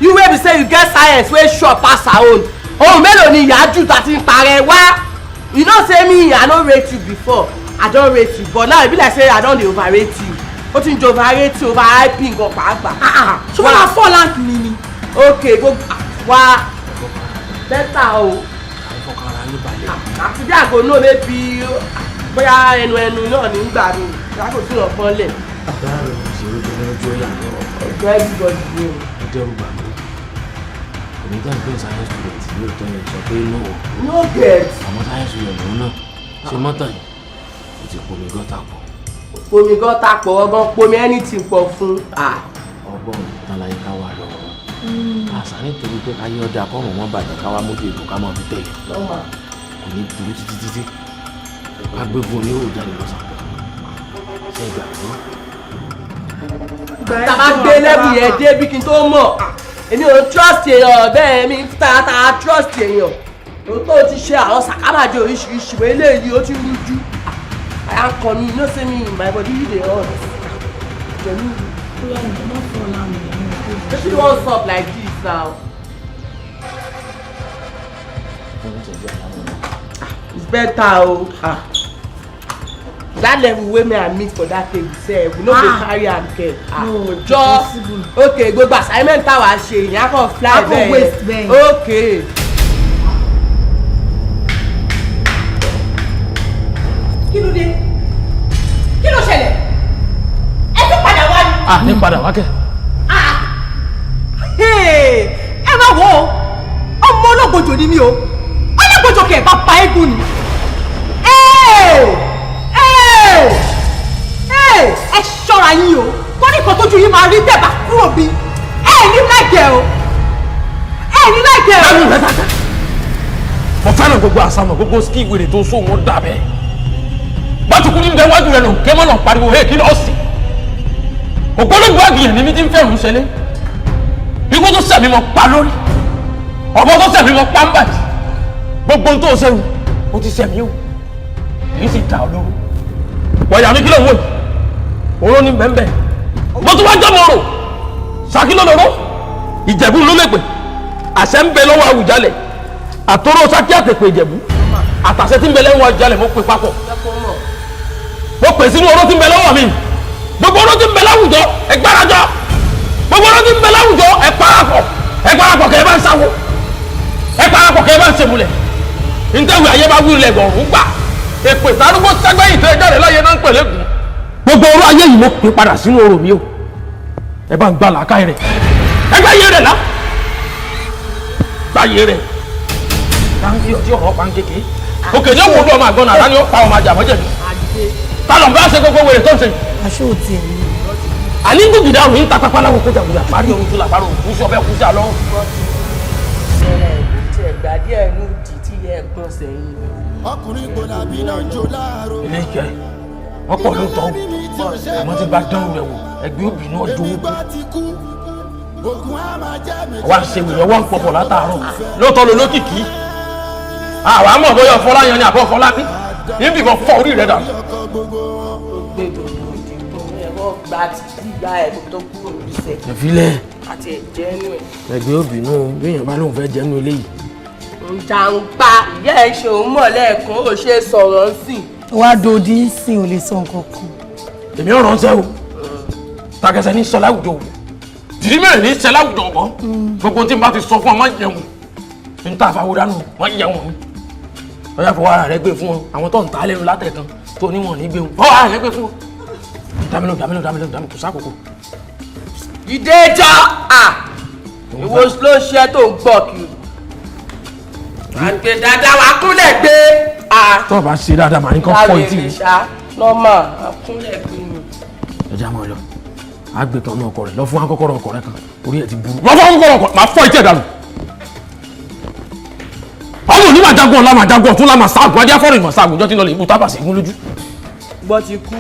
S12: you wey be say you get science wey sure pass our own ohun mélòó ni ìyájú ta ti ń parẹ́ wá you know say me I no rate you before I don't rate you but now e be like say I don dey overrate you ó ti ń jẹ overrate you overhyping gan pàápàá.
S7: ṣé wọ́n máa fọ́ láǹkì mi ni.
S12: ok gbogbo wa bẹ́tà o àti bí àgọ́ náà mébi bóyá ẹnu náà ní gbà mí lákò tí wọ́n pọ́n lẹ̀.
S5: àbúrò rẹ̀ ń ṣe ojú ọjọ́ ìyàwó
S12: ọjọ́ everybody ni o.
S5: ọjọ́ ìgbà mi èmi dáhùn pé science student yóò tọ́ ẹ sọ pé no.
S12: no get.
S5: àwọn science student òun náà ṣe mọ́tà yìí ó ti pomi gọ́tà pọ̀.
S12: pomi gọ́tà pọ̀ ọgbọ́n pomi anything pọ̀ fún.
S5: ọgbọ́n tàlàyé ká wà lọ́wọ́ àṣà nítorí pé káyé ọdẹ akọ́rùn wọn bàjẹ́ káwá mójú ètò ká mọ̀ fi tẹ̀lé kò ní dúró títí agbégun ní òòjà lè lọ sàpọ̀ ṣe ìgbà tó.
S12: tàbá gbé lẹ́bù yẹn dé bí kí n tó mọ̀ èmi ò trust èèyàn bẹ́ẹ̀ mi tààtà trust èèyàn lóòótọ́ ti ṣe àwọn sàkámàdé oríṣiríṣi wọ́n eléyìí ó ti rújú àyà ń kọ mi no say me my body dey hot. Wetin you wan sup like this now? It's better o. That level wey me and meet for that table sef we no dey carry am care. Just okay gbogbo assignment táwa ṣe ìyẹn á kàn fly bẹ́ẹ̀. Okay.
S7: kí ló dé kí ló ṣẹlẹ̀ ẹ tún padà wá ni.
S5: ní padà wá kẹ́.
S7: ẹ má wo ọmọ ológbòjò ni mí o ológbòjò kẹ̀ bá pa eégún ni. ẹ ṣọ́ra yín o torí kan tójú yín máa rí bẹ́ẹ̀ bá kúrò bí ẹ ní láìpẹ́ o ẹ ní láìpẹ́ o.
S5: mo fẹ́ràn gbogbo àsámọ̀ gbogbo ski wèrè tó sóhun ó dà bẹ́ẹ̀ bátùkú ní bẹ́ẹ̀ wájú rẹ̀ nù kémọ́ náà pariwo hey kí lọ́ọ̀sì ògbólógbò àgbìyàn ní mi ti ń fẹ́ràn ṣẹlẹ̀ ikú tó sẹ̀mí mọ́ pa lórí ọ̀bọ tó sẹ̀mí mọ́ pa ń bàjẹ́ gbogbo ohun tó ṣẹ́wù ó ti sẹ̀mí o èyí sì dà ọ́ lóró wọ̀nyà mi kí ló ń wò yìí oró ní bẹ́ẹ̀ mo tún wá jọ́ mọ́ rò Ṣakí lọ́dọ̀ọ́rọ́ Ìjẹ̀bú ló lè pè àṣẹ ń bẹ lọ́wọ́ Àwùjalẹ̀ àtọ́rọ́ Ṣakí àtẹ̀pẹ̀ Ìjẹ̀bú àtàṣẹ tí ń bẹ lẹ́wọ̀n Àwùjalẹ̀ mo pè papọ̀ mo pè sínú oró tí ń bẹ lọ́wọ́ mi gbogbo oró tí ń bẹ láwùjọ ẹ gbárajọ gbogbo oró tí ń bẹ láwùjọ ẹ parapọ̀ kẹ́ ẹ bá ń sáwó ẹ parapọ̀ kẹ́ ẹ bá ń ṣèmúlẹ̀ ntẹ́wé ayé bá wílẹ̀ gbọ̀rún gbà èpè sárúgbó sẹ́gbẹ́yìn tó ẹ jáde láyé náà ń pèlè gùn gbogbo oró ayé yìí mo pè padà sínú oró mi o ẹ bá ń gbà làákàyè rẹ ẹ gbà yé rẹ lá gbà yé rẹ báńkì ọtí ọ̀rọ̀ pàǹkékè òkè ní òwúrọ̀ ọmọ àgbọ̀nà àdá ni ó pa ọmọ àjàmọ́jẹ̀ mi tálọ̀ bá ṣe gbogbo wèrè tó ń ṣe.
S10: aṣọ òtí ẹ̀ ní.
S5: àní gbùgbìdá òun ń ta pápá láwọn kó jàgùdà parí ohun tó làbárò òkú sí ọbẹ̀ kú sí àlọ́.
S12: ẹgbà díẹ̀ ní ìdí tí ẹ gbọ́n sẹ́yìn.
S1: ọkùnrin gbọ́dọ̀ àbí náà jó láàárọ̀.
S5: ilé ìjẹ́ wọ́n pọ̀ ló tọ́ àmọ́ tí bá dánwò rẹ̀ wò ẹgbẹ́ òbí náà dówó kú. wá ṣe wèrè wọ́n ń pọ̀pọ̀ látàárọ̀ lóòótọ́ ló lókìkí àwọn àmọ́ bóyá Fọláyan ni àbọ̀ Fọlábí níbi kan fọ́ orí rẹ̀ dànù. ìfilẹ̀ ẹgbẹ́ òbí náà bí èèyàn bá lóun fẹ́ jẹ́nu eléyìí.
S12: ǹjàǹpa ìyá ẹ̀ ṣe òun mọ̀ lẹ́ẹ̀kan ó ṣe sọ̀rọ̀ sí.
S10: wá dòdì ń sìn ò lè sọ nǹkan kan.
S5: èmi ò ránṣẹ́ o takẹsẹ̀ ní sọ láwùjọ o dìdí mẹ́rin ní sẹ láwùjọ ọ̀gbọ́n gbogbo tí n bá ti sọ fún ọ má jẹun n ta àfàwọ́dánù wọ́n jẹun mi ọ̀yà fọwọ́ ara rẹ gbé fún ọ àwọn tó ń ta lẹ́nu látẹ̀kan tó níwọ̀n ní gbé wọn fọwọ́ ara rẹ gbé fún ọ dámilọ́ kò sákòókò.
S12: ìdẹ́jọ́ ìwọ ló ṣe tó ń gbọ́ kiri àgbẹ̀ dáadáa wà kúnlẹ̀ gbé.
S5: tó o bá ṣe dáadáa màá ní kàn fọ́ etí mi.
S12: nọ́mà àkúnlẹ̀ gbé mi.
S5: ẹ já mọ́ ẹ lọ àgbẹ̀ kan náà ọkọ rẹ lọ fún akọ́kọ́rọ́ ọkọ rẹ kan orí ẹ ti burú lọ fún akọ́kọ́rọ́ ọkọ máa fọ́ etí ẹ̀ dànù. ọmọ ní màá jagun ọ̀la màá jagun ọ̀tún la màá sáàgùn adé afọ́rọ̀ ìmọ̀ sáàgùn jọ́ tí lọ lè mú tábà sí igun lójú.
S12: gbọ́ ti kú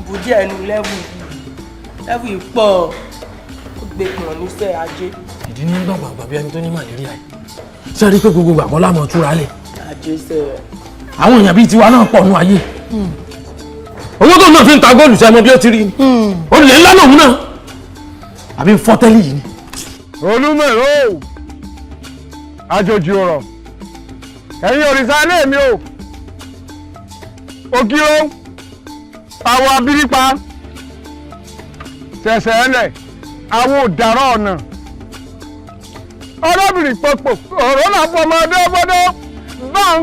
S12: bùdí ẹnu lẹ́wù yìí pọ̀ ó gbé pọ̀ níṣẹ́ ajé.
S5: ìdí ní gbàgbà bí ẹni tó ní màlẹ́ríà yìí ṣé ẹ rí pé gbogbo àkọ́ lámọ̀ túra lẹ̀.
S12: ajé sẹ́
S5: àwọn èèyàn bíi tiwa náà pọ̀ nù ayé owó tó náà fi ń ta góòlù sẹ́mo bí ó ti rí ni olè ńlá lòun náà àbí fọ́tẹ́lì yìí ni.
S16: olúmọ̀rọ̀ àjòjì ọ̀rọ̀ ẹ̀yin òrìṣà ilé mi o ògìrò àwọn abiripa ṣẹ̀ṣẹ̀ ẹlẹ̀ àwọn òdàrọ̀ ọ̀nà ọlọ́bìnrin pọ̀pọ̀ ọ̀rọ̀ náà fọmọ ọdẹ ọgbọ́dọ̀ báwọn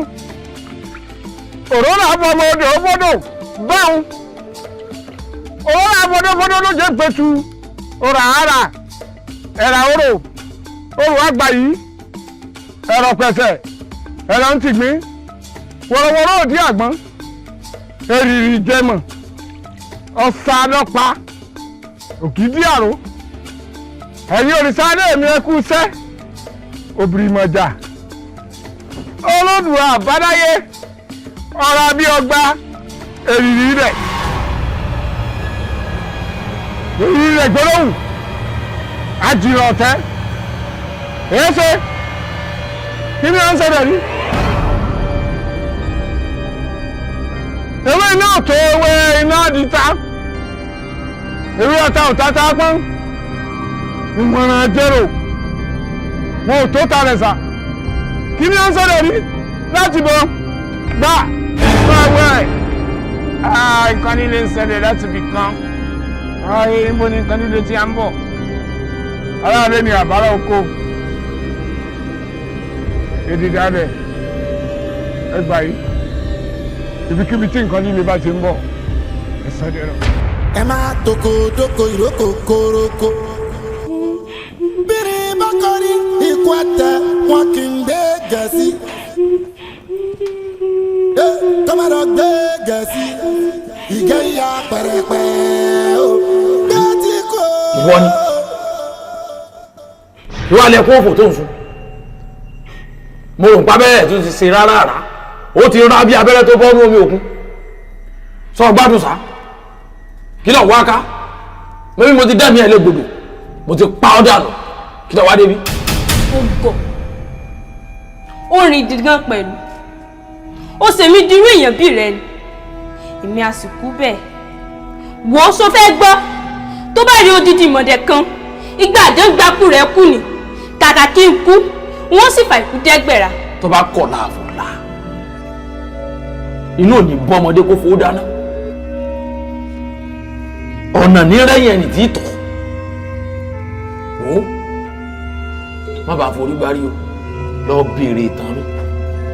S16: ọ̀rọ̀ náà fọmọ ọdẹ ọgbọ́dọ̀ báwọn ọ̀rọ̀ náà fọdọ́fọdọ́ ló jẹ́ pẹ̀tù ọ̀rọ̀ àárà ẹ̀rà orò àgbà yìí ẹ̀rọ pẹ̀sẹ̀ ẹ̀rọ ń tìgbín wọ̀rọ̀wọ̀rọ̀ òdí àgbọ̀n èrìrì jẹmọ̀ ọ̀sà lọ́pa òkìdí àrò ẹ̀yin òrìṣà ilé mi ẹkú sẹ́ òbìrìmọ̀jà olódùà àbádáyé ọ̀rọ̀ àbí ọgbà èrìrì rẹ̀ gbólóhùn àjìrò ọ̀tẹ́ èyí ṣe kí ni à ń ṣẹlẹ̀ rí ewé náà tó ewé iná àdìta ewé ọ̀tá òtátá pọ́n ìmọ̀ràn jẹ́rò wọn ò tó talẹ̀ sà kí ni à ń ṣẹlẹ̀ rí láti bọ̀ gbà wẹ̀ nǹkan nílé ń ṣẹlẹ̀ láti fi kan níbo ni nǹkan nílé tí a ń bọ̀ aláàlẹ́ ni àbárà oko èdìdì alẹ̀ ẹgbà yìí ibikíbi tí nǹkan líle bá ti ń bọ̀ ẹ̀sán dẹ̀rọ.
S1: ẹ máa tokodoko ìrókò koroko bírí bá kọrí ikú ẹtẹ wọn kì í gbé gẹ̀ẹ́sì tọ́mọdọ̀ gbé gẹ̀ẹ́sì ìgẹ́ ìyá pẹ̀rẹ̀pẹ̀ o gbé tí kò.
S5: ìwọ ni ìwọ alẹ́ kó òfò tó ń sun mo rò ń pa bẹ́ẹ̀ tó ti ṣe rárá rà ó ti rá bí abẹ́rẹ́ tó bọ́ ní omi òkun sọ gbádùn sá kí lọ wá ká mẹ́bí mo ti dẹ́mi ẹ̀ légbodò mo ti pa ọ́ dànù kí lọ wá débi.
S3: ó gọ̀ ó rìn dídán pẹ̀lú ó ṣe mí dirú èèyàn bí rẹ ni èmi àsìkò bẹ́ẹ̀ wò ó sọ fẹ́ gbọ́ tó bá rí odidi ìmọ̀dẹ̀ kan ìgbà àdéhùngbákú rẹ̀ kù ni kàkà kí n kú wọ́n sì fà ikú dẹ́gbẹ̀rà.
S5: tó bá kọ̀ láàfọ̀ la inú ò ní bọ́ ọmọdé kó fowó dáná ọ̀nà ní rẹ́yìn ẹni tí ì tọ̀ wò ó má bàa forí gbárí o lọ béèrè ìtàn mi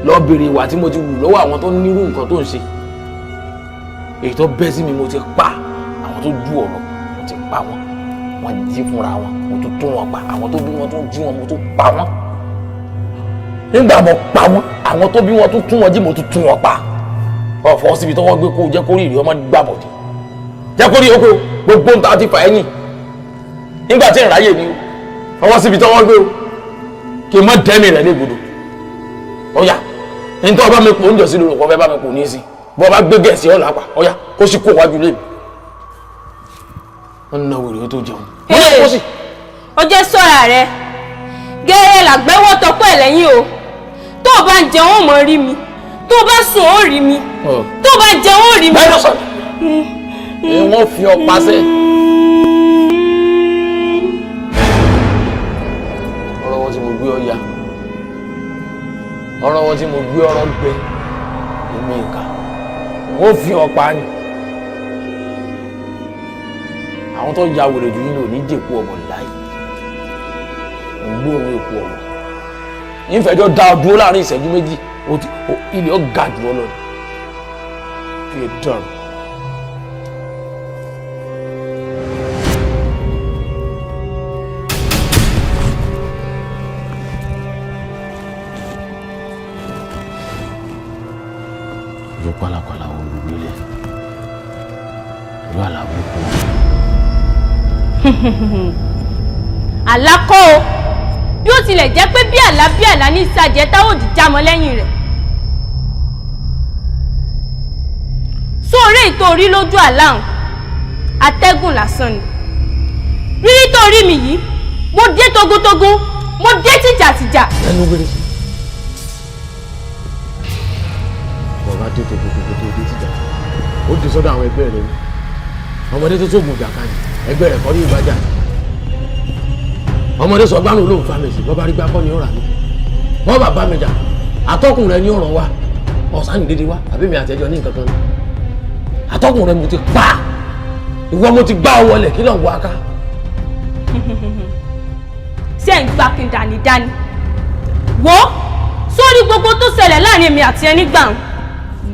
S5: lọ béèrè ìwà tí mo ti wù lọ́wọ́ àwọn tó nírú nǹkan tó ń ṣe èyí tó bẹ́ sí mi mo ti pa àwọn tó ju ọ̀rọ̀ mo ti pa wọ́n wọ́n jí fúnra wọn mo tún tún wọn pa àwọn tó bí wọn tún jí wọn mo tún pa wọ́n nígbà mo pa wọ́n àwọn tó bí wọn tún tún wọn jí mo tún tún wọn pa ọ̀fọ̀ síbi tọ́wọ́ gbé kó jẹ́ kó rí ìrì ọmọ gbàbọ̀dé jẹ́ kó rí oko gbogbo ń ta ti fà ẹ̀yìn nígbà tí ìráyè ni o ọwọ́ síbi tọ́wọ́ gbé o kí n mọ́ dẹ́mi rẹ̀ légbodò ọ̀yà ní tọ́ bá mi pò ń jọ sí lóru kọ́ fẹ́ bá mi pò ní í sí bọ́ bá gbé gẹ̀ẹ́sì ọ̀là pa ọ̀yà kó sì kó wájú lé mi wọ́n ń náwó èrè tó jẹun wọ́n lè kó sí.
S3: ọjọ́ sọ́ra rẹ̀ gẹ́rẹ́ làgbẹ́wọ́ tọpọ̀ ẹ̀ lẹ́yìn o tó o bá ń jẹun ó mọ̀ rí mi tó o bá sùn ó rí mi tó o bá jẹun ó rí mi.
S5: bẹ́ẹ̀ ló sọ ni wọ́n fi ọ pàṣẹ. ọ̀rọ̀ wọn tí mo gbé ọ ya ọ̀rọ̀ wọn tí mo gbé ọ̀rọ̀ gbẹ èmi ìka wọ́n fi ọ pa ni àwọn tó ya wèrè jù yín lò ní jèkú ọmọ láyé ògbóòrùn èkó ọmọ ìfẹjọ dá ọ dúró láàrin ìṣẹ́jú méjì ilé ọ ga jù ọ lọ kí ẹ dàrú. ìlú pálapàla wo ló gbélé ìlú àlàbùkù.
S3: àlákọ́ o bí ó tilẹ̀ jẹ́ pé bí àlá ní ìsàjẹ́ táwọn òdì jámọ́ lẹ́yìn rẹ̀ sóòrè ìtòrí lójú àláhùn atẹ́gùn lásán ni rírí tó rí mi yìí mo dé togun-togun mo dé tìjàtìjà.
S5: ẹnu gbére bọ̀gá dé togun-togun tó dé tìjà ó dé sọ́dọ̀ àwọn ẹgbẹ́ rẹ̀ ọmọdé tó tóògùn ìjà kan ẹgbẹ́ rẹ̀ kọ́ ní ìbájà ọmọdé sọ gbárùn olóhùn fámẹsì bọba rí gbákọ ní ọ̀rà mi wọn bàbá mi jà atọ́kùn rẹ ní ọ̀ràn wa ọ̀sán ní dédé wa àbí mi àtẹjọ ní nǹkan kan ní Atọ́kùn rẹ̀ mo ti pa. Ìwọ mo ti gbá ọ wọlé kí ló ń wá ká.
S3: Ṣé ń gbà kí n dání. Wo sórí gbogbo tó ṣẹlẹ̀ láàrin èmi àti ẹni gbà ń.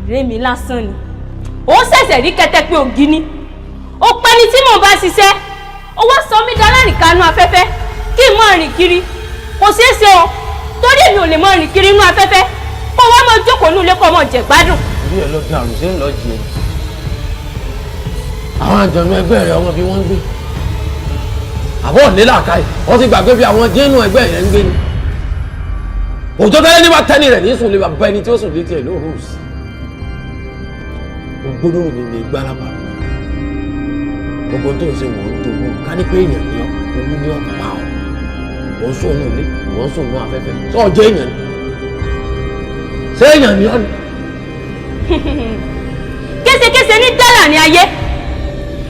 S3: Ìrè mi lásán ni. Ó ṣẹ̀ṣẹ̀ rí kẹ́tẹ́ pé ògì ni. Ó pẹ́ ni tí mò ń bá ṣiṣẹ́. Ó wá sọ mí dalárìnkanú afẹ́fẹ́ kí n máa rìn kiri. Kò ṣeé ṣe o. Torí èmi ò lè máa rìn kiri inú afẹ́fẹ́. Kó wá máa jókòó ní ilé kó máa jẹ gbádùn.
S5: Bí ẹ lọ dàrú ṣe ń lọ jẹ. Àwọn àjọ̀nú ẹgbẹ́ rẹ̀ ọmọ bí wọ́n ń gbé. Àbọ̀ ní làákàyè wọ́n ti gbàgbé bí àwọn jẹ́nu ẹgbẹ́ rẹ̀ ń gbé ni. Òjò tẹ́lẹ̀ ní bá tẹ́ni rẹ̀ ní sùn lè bá ẹni tí ó sùn létí ẹ̀ lóòrùn sí. Gbogbo mi ní gbálábà. Gbogbo tó ń ṣe wọ́n tó wọ́n ká ní pé èèyàn ní owó ní ọ̀pá ọ̀. Wọ́n sùn ní ilé, wọ́n sùn ní afẹ́fẹ́. Sọ jẹ́ èèyàn ni. Ṣé èèyàn ni ọ́ ni?
S3: Késekése ní dárà ní ayé.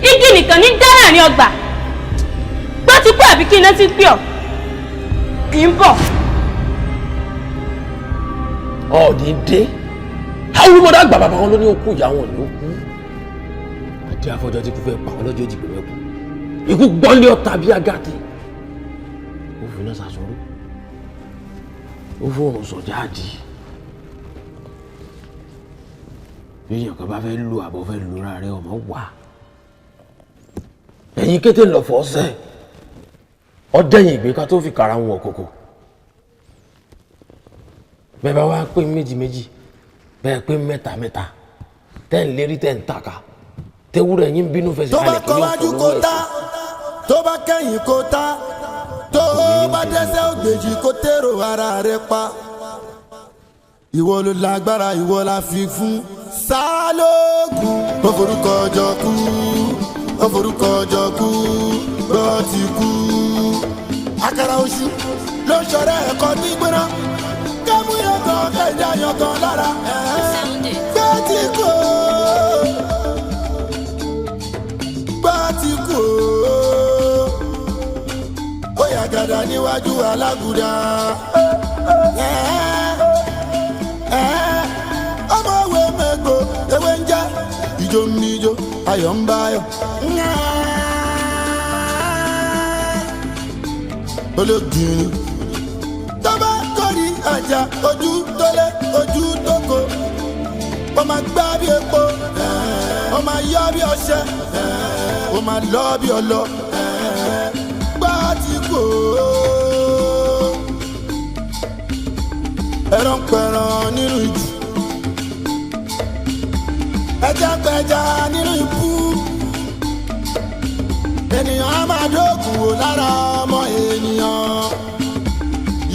S3: Igi nìkan ní dárà ní ọgbà. Gbọ́ ti kú àbí kí iná ti pè ọ́? Kì í bọ̀.
S5: Ọ̀ọ́dì dé. Àwọn olùmọ̀dá àgbà bàbá wọn ló ní okú ìyá wọn ló kú. Àti afọ́jọ́ tí kú fẹ́ pa wọn lọ́jọ́ ìdìbò mẹ́kù. Ikú gbọ́nlé ọ̀tá bí agàtì. Ó fi iná sàṣọrú. Ó fún òun sọ̀jà àdì. Bí èèyàn kan bá fẹ́ lu àbọ̀ fẹ́ lura rẹ̀ ọmọ wà. Ẹ̀yin kété lọ fọ́ sẹ́. Ọdẹ́yìn ìgbé ká tó fi kàrà wọn òkòkò. Bẹ́ẹ̀ bá wá pé méjì bẹ́ẹ̀ pé mẹ́ta tẹ́ ń lérí tẹ́ ń tàka tewúrẹ́ yín bínú fẹsẹ̀ kalẹ̀ kí yóò fọ́ lọ́wọ́ ẹ̀sìn.
S1: Tó bá kẹ́yìn kó tá tó bá dẹ́sẹ̀ ògbèjì kó tèrò ara rẹ̀ pa. Ìwọ ló lágbára ìwọ la fi fún sálógún. Ó forúkọ ọjọ́ kú ó forúkọ ọjọ́ kú gbọ́ ti kú. Àkàrà oṣù ló ń ṣọ̀rẹ́ ẹ̀kọ́ nígbóná. Kẹ́mú yọ̀gàn kẹ́jà yọ̀gàn lára. Gbọ́tìkù Gbọ́tìkù ó yà gàdà níwájú alágùdà. Ọmọ òwe mẹ́gbò ewé ń jẹ́ ìjó ń níjó ayọ̀ ń báyọ̀. Ológìní tó bá kórì àjà ojú tó lé ojú tó kó. Ó máa gbá bí epo, ó máa yọ bí ọṣẹ, ó máa lọ bí ọlọ. Gbọ́tìkù ẹran ń pẹran nínú ìjù, ẹja ń pẹja nínú ibú. Ènìyàn á máa dóògùn wò lára ọmọ ènìyàn.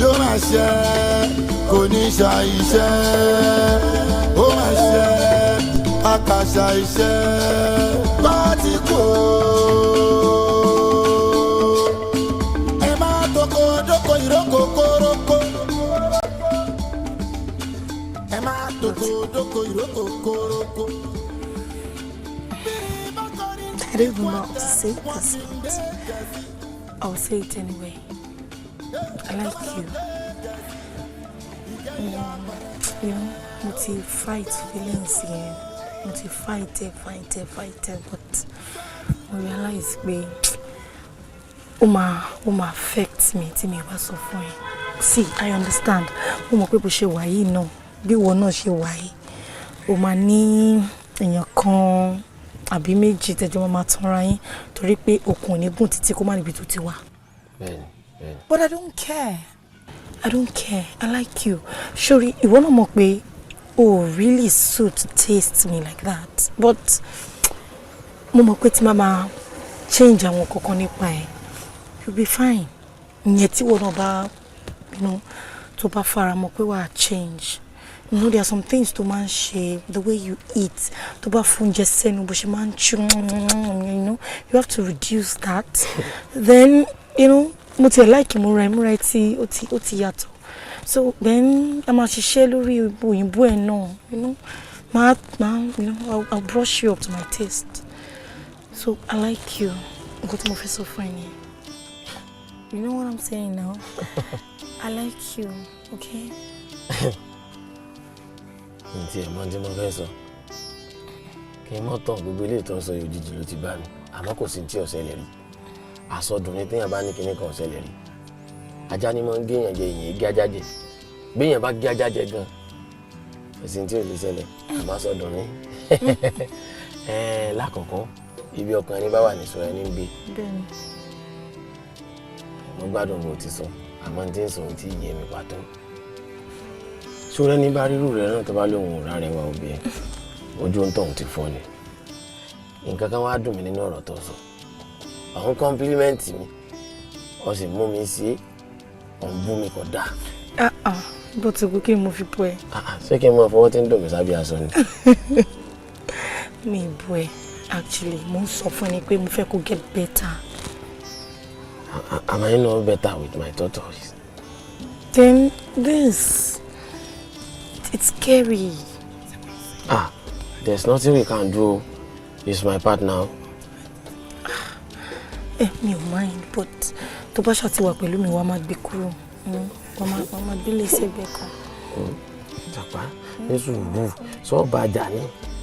S1: Yóò máa ṣe kò ní ṣàìṣe, ó máa ṣe àkàṣà iṣẹ́. Gbọ́tìkù ẹ máa toko dóko ìrókò kórókó. Ẹ máa toko dóko ìrókò kórókó.
S10: I don't even know how to say this, but I'll say it anyway. I like you. You know, multi fight feelings here. Multi fight, but I realize me. Uma affects me. Tí mi bá sọ fún ẹ. See, I understand. Mo mọ̀ pé bó ṣe wà yìí náà, bí ìwọ náà ṣe wà yìí. Ó máa ní èèyàn kan àbí méjì tẹ́jọ́ máa tanra yín torí pé okùn ò ní gùn títí kó má níbi tó ti wà.
S5: Bẹ́ẹ̀ni.
S10: But I don't care. I like you. Surely, ìwọ náà mọ̀ pé o really suit to taste me like that. But mo mọ̀ pé tí mama change àwọn kankan nípa ẹ̀, you'll be fine. Ìyẹn tí ìwọ náà bá, tó bá fara mọ́ pé wàá change. You know, there are some things to man share, the way you eat, to ba funje senu, but she man chew, you have to reduce that. Then, mo ti like mo right ti oti yato. So then I'm a share lórí òyìnbó ẹ náà, I'll brush you up to my taste. So I like you. Go to my face of funny. You know what I'm saying now? I like you, okay?
S5: kí n mọ́ tán gbogbo ilé ìtọ́ sọ òjijì ló ti bá mi àmọ́ kò sí tí ó ṣẹlẹ̀ rí àsọdùn ní téèyàn bá ní kinní kan ṣẹlẹ̀ rí ajá ni máa ń géèyàn jẹ ìyẹn gé ajá jẹ béèyàn bá gé ajá jẹ gan kò sí tí ò lè ṣẹlẹ̀ àmọ́ àsọdùn ní lákọ̀ọ́kọ́ ibi ọkàn ẹni bá wà ní sọ ẹni ń gbé mo gbádùn bó ti sọ àmọ́ tí ń sọ tí yé mi pàtó ṣọ́rẹ́ ní bá rírù rẹ̀ náà tó bá lóun ò rárẹ̀ wá òbí ẹ̀ ojú ń tọ̀hún ti fọ́ ni nǹkan kan wá dùn mí nínú ọ̀rọ̀ tó sọ àwọn kọ́ńpílímẹ́ǹtì mi wọ́n sì mú mi sí ọ̀n bú mi kò dáa.
S10: bó ti kú kí n mo fi bú ẹ.
S5: ṣé kí n mọ fọwọ́ tí ń dùn mí sábẹ́ aṣọ ni.
S10: mi bú ẹ actually mo ń sọ fún ẹ pé mo fẹ́ kó get better.
S5: Am I not better with my tortoise?
S10: Then this, it's scary.
S5: There's nothing we can do. He's my partner.
S10: Mi ò mind, but tó bá ṣàti wà pẹ̀lú mi wá máa gbé kúrò. Wá máa gbé lè ṣe bẹ́ẹ̀ kan.
S5: Jàpá, ní sùúrù, sọ bá jà ní.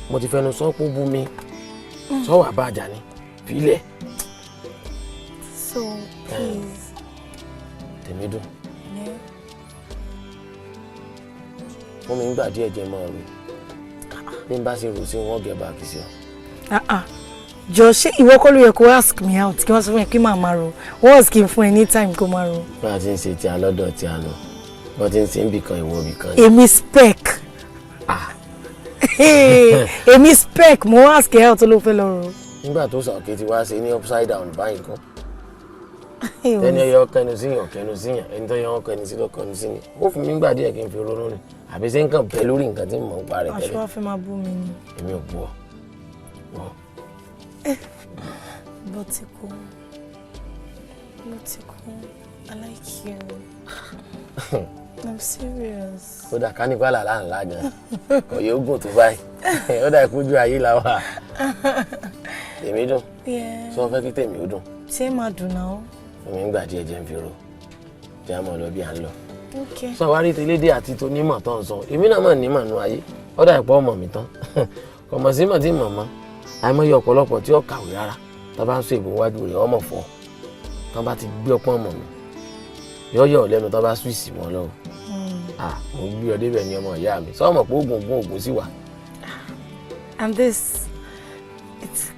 S5: Mo ti fẹnu sọ pé ó bú mi. Sọ wà bá jà ní. Fílẹ̀.
S10: So, please.
S5: Tèmi dùn. Fún mi nígbà díẹ̀ jẹ́ máa rò. Bí n bá ṣe rò sí wọn gẹ̀ bá kì í sí ọ.
S10: Jọ ṣé ìwọ kọ́ ló yẹ kó ask me out kí wọ́n sọ fún ẹ kí màá máa ro wọ́n ask him fún ẹ ní time kó máa ro.
S5: Bá a ti ń ṣe ti alọ́dọ̀ tí a nù wọ́n ti ń ṣe ń bìkan ìwọ bìkan.
S10: Èmi spec. Èmi spec mo ask ẹ out ló fẹ́ lọ ro.
S5: Nígbà tó sàókè ti wá ṣe ní upside down báyìí kan. Ẹni ọyọ kẹnu síyàn kẹnu síyàn ẹni tó yọ wọn kẹnu sí lọ kẹnu sí ni. Ó fún mi nígbà díẹ̀ kí n fi ronú ni àbí ṣé ń kàn bẹ lórí nǹkan tí mò ń parẹ́ tẹ́lẹ̀.
S10: Aṣọ wa fẹ́ máa bú mi ni.
S5: Èmi ò bú ọ.
S10: Botiku, I like you. I'm serious.
S5: Ó dà ká nípa làlá ńlá gan. Kò yẹ ogun tó báyìí. Ó dà ìkújú ayé la wà. Tèmi dùn. Sọ fẹ́ kí tèmi ó dùn.
S10: Ṣé máa dùn náà?
S5: Èmi ń gbà díẹ̀ jẹ́ ń fi ro. Jẹ́ àmọ́ lọ bí à ń lọ.
S10: Okay.
S5: Sọ wá rí tẹlédé àti tonímọ̀ tó ń sọ. Èmi náà mọ̀ nímọ̀ nú ayé. Ó dà ìpọ́ ọmọ mi tán. Kò mọ̀ sí mọ̀ tí mọ̀ mọ́. Àìmọye ọ̀pọ̀lọpọ̀ tí ó kàwé rárá. Tá bá ń sọ ìbò wájú rẹ̀ ọmọ fọ́. Tá bá ti gbé ọpọ́n mọ̀ mi. Yọ́yọ̀ lẹ́nu tá bá swíìsì wọn lọ. Mo gbé ọ débẹ̀ ní ọmọ ìyá mi. Sọ mọ̀ pé oògùn sì wà.
S10: And this, it's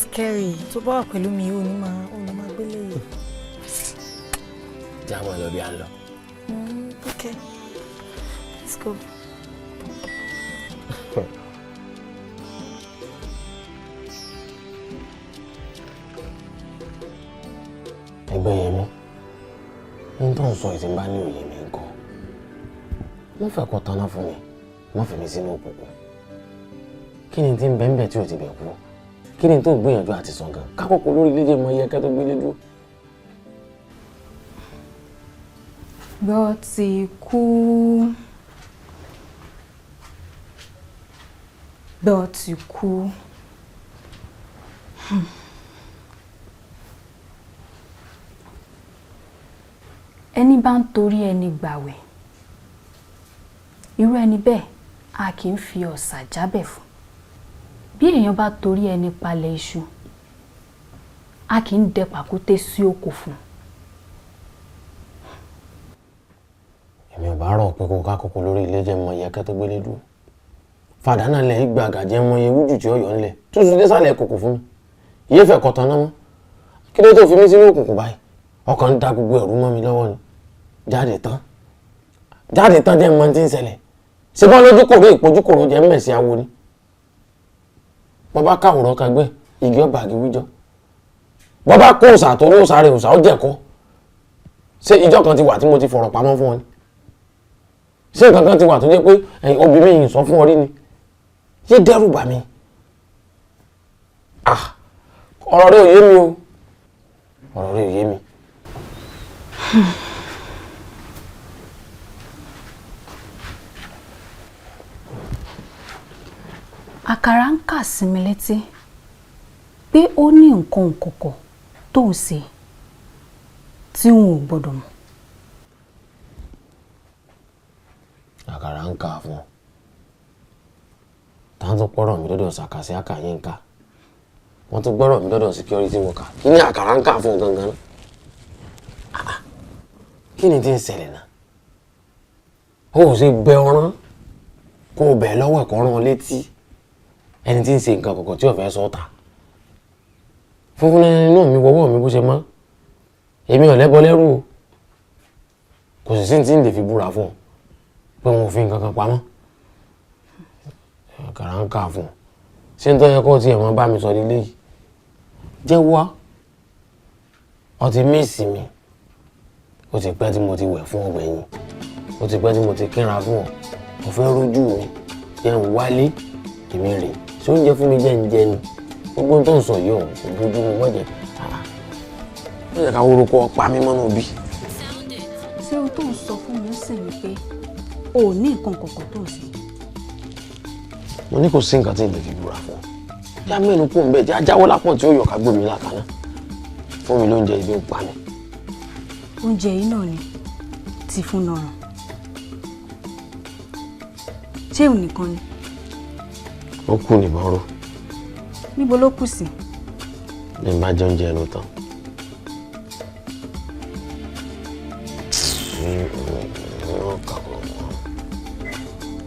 S10: scary. Tó bá wà pẹ̀lú mi, ò ní máa gbélé yìí.
S5: Jẹ́ àwọn ọ̀lọ́ bí a ń lọ.
S10: Okay, let's go.
S5: Ẹgbẹ́ yẹn mi, ní tó ń sọ ìsìn bá ní òye mi nǹkan. Wọ́n fẹ́ kọ́ tanná fún mi, wọ́n fi mi sínú òkùnkùn. Kí ni tí ń bẹ ń bẹ tí ò ti bẹ̀ kú? Kí ni tó ń gbìyànjú àti sàn gan? Kákòókò lórí lédè mọ iye ẹ̀kẹ́ tó gbélé dúró.
S3: Botiku. Ẹni bá ń torí ẹni gbàwẹ̀ irú ẹni bẹ́ẹ̀ a kì í fi ọ̀sà jábẹ̀ fún. Bí èèyàn bá torí ẹni palẹ̀ iṣu a kì í dẹ pàkúté sí oko fún.
S5: Èmi ò bá rọ̀ pé kó kákòókò lórí ilé jẹ́ mọ iye ẹ̀kẹ́ tó gbélé dúró. Fàdánà lẹ̀ ìgbà àgàjẹ́ mọ iye wújù tí ó yọ ńlẹ̀ tó tún dé sálẹ̀ kòkò fún mi. Iye fẹ́ kọ̀tàn náà mọ́. Kí ló tó fi mí sínú òkùnkùn báyìí? Ọkàn ń da gbogbo ẹ̀rú mọ́ mi lọ́wọ́ ni. Jáde tán jẹ́ mọ́ tí ń ṣẹlẹ̀. Ṣé bá lójú kòrò ìpojú kòrò jẹ́ mẹ̀sí awo ni? Bọ́bá káwòrán kagbẹ́ igi ọba àgi wíjọ́. Bọ́bá kó òòsà tó ní òòsà rẹ̀ òòsà ó jẹ̀kọ́. Ṣé ìjọ kan ti wà tí mo ti fọ̀rọ̀ pamọ́ fún ọ ni? Ṣé nǹkan kan ti wà tó jẹ́ pé obìnrin yìí sọ fún ọ rí ni? Ṣé dẹ́rù bà mí? Ọ̀rọ̀ rẹ̀ ò yé mi o. Ọ̀rọ̀ rẹ̀ ò yé mi.
S3: Àkàrà ń kà sí mi létí pé ó ní nǹkan òkòkò tó ń ṣe tí wọn ò gbọdọ̀ mọ̀.
S5: Àkàrà ń kà fún ọ. Tá
S17: wọ́n tún pọ́rọ̀ mi dọ́dọ̀ sàkàsí àkàyínká wọ́n tún gbọ́rọ̀ mi dọ́dọ̀ security worker kí ni àkàrà ń kà fún gangan náà kí ni tí ń ṣẹlẹ̀ náà ó ò ṣe bẹ ọ̀rán kó o bẹ̀ lọ́wọ́ ẹ̀kọ́ rán ọ létí ẹni tí ń ṣe nǹkan kọ̀ọ̀kan tí ò fẹ́ sọ́ta funfun inú mi wọ́wọ́ mi bó ṣe mọ́ èmi ò lẹ́bọ lẹ́rù o kò sì sí tí ń lè fi búra fún ọ pé wọn ò fi nǹkan kan pamọ́ àkàrà ń kà fún ọ ṣé ń tọ́ yẹ kó tiẹ̀ mọ́ bá mi sọ nílé yìí jẹ́wọ́ ọ ti míìsì mi ó ti pẹ́ tí mo ti wẹ̀ fún ọgbẹ̀yìn ó ti pẹ́ tí mo ti kíra fún ọ mo fẹ́ rójú mi jẹ́ ń wálé èmi rè ṣé oúnjẹ fún mi jẹ́ ń jẹ ni gbogbo tó ń sọ yìí ò bójú mi wọ́jẹ̀ ó yẹ ká orúkọ pa mí mọ́nà bí.
S3: ṣé o tó ń sọ fún mi sì ni pé o ò ní nǹkan kankan tó ń ṣe.
S17: mo ní kò sí nǹkan tí ì lè fi búra fún ọ já mẹ́nu kó ń bẹ́ẹ̀ já jáwọ́ lápọ̀ tí ó yọ̀ ká gbómi lákaná fún mi lóúnjẹ ibi ń pa mi.
S3: oúnjẹ yìí náà ni ti fún nọrùn ṣé òun nìkan ni.
S17: ó kù nìbọn ró.
S3: níbo ló kù sí.
S17: ní bá jẹ oúnjẹ ẹnu tán.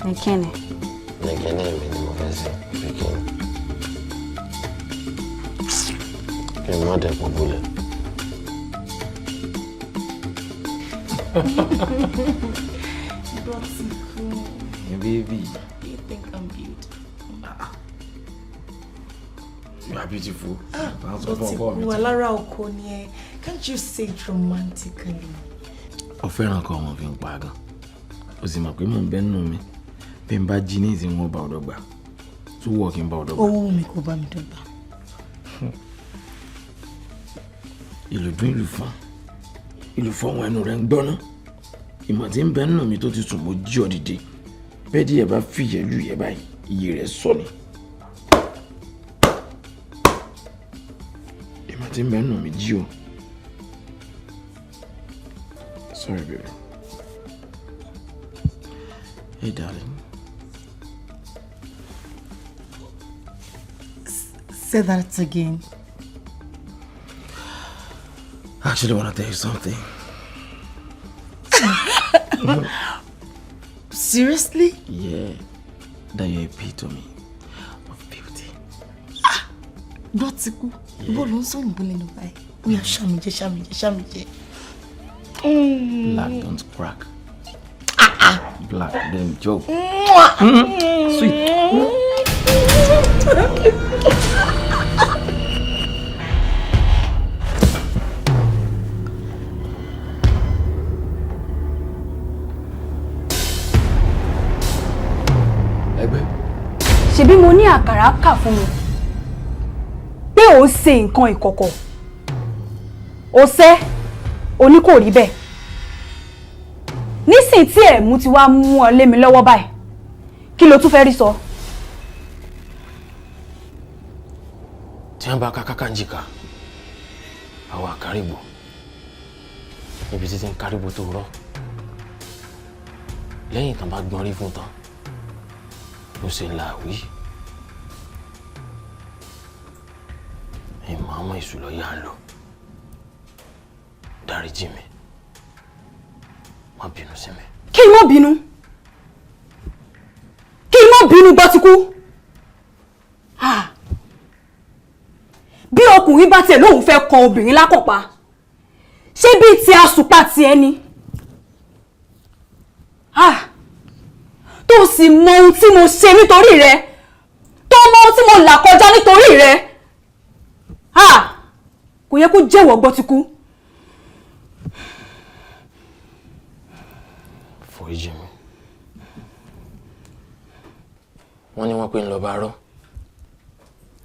S3: nìkẹ́ni.
S17: nìkẹ́ni mi ni mo fẹ́ sí nìkẹ́ni. kí n má dẹ́kun bólẹ̀.
S18: Baby,
S10: do you think I'm beautiful?
S18: You are beautiful.
S10: Botiku, alára oko ni ẹ. Can't you say it romantically?
S18: Ó fẹ́ràn kan wọn fi ń pa gan. Ó sì mọ̀ pé mò ń bẹ nínú mi. Bí n bá jí ní ìsìn wọn bá ọ̀dọ̀ gbà. Tó wọ̀ kí n bá ọ̀dọ̀ gbà.
S10: Owó mi kò bá mi dọ́gba.
S18: Ìlú dún ìlú fún. Ìlú fún àwọn ẹnu rẹ̀ ń gbọ́ná. Ìmọ̀ tí ń bẹ nínú mi tó ti sùn mo jí ọ dìde. Bẹ́ẹ̀ díẹ̀ bá fìyẹ̀ lù yẹ báyìí, iye rẹ̀ sọ ni. Ìmọ̀ tí ń bẹ nínú mi jí o. Sorry, baby. Hey, darling.
S10: Say that again.
S18: I actually want to tell you something.
S10: Seriously?
S18: Yeah, that you're a epitome of beauty.
S10: Botiku, bọ́ọ̀lù ń sọ òyìnbó lẹ́nu báyìí. Ó yá ṣàmìjẹ́.
S18: Black don't crack. Black then joke. Sweet.
S3: ṣebí mo ní àkàrà kà fún mi pé ó ṣe nǹkan ìkọ̀kọ̀ ó ṣe oní kò rí bẹ́ẹ̀ nísìn tí ẹ̀mú ti wá mú ọ lé mi lọ́wọ́ báyìí kí ló tún fẹ́ rí sọ.
S17: tí wọ́n bá kákáká ń jìkà àwọn àkárìbò níbi títí ń kárìbò tó rọ́ lẹ́yìn tán bá gbọ́n rí fún tán ló ṣe làwí ìmọ̀ ọmọ ìṣúlọ yá ń lò dáríjì mi má bínú sí mi.
S3: kí n má bínú Botiku bí ọkùnrin bá tiẹ̀ lóun fẹ́ kan obìnrin lákọ̀pá ṣé bí ti àsùpá tiẹ̀ ni tó sì mọ ohun tí mo ṣe nítorí rẹ tó mọ ohun tí mo là kọjá nítorí rẹ kò yẹ kó jẹ́wọ́ Botiku.
S17: foríjì mi wọ́n ní wọ́n pé ń lọ bá rọ́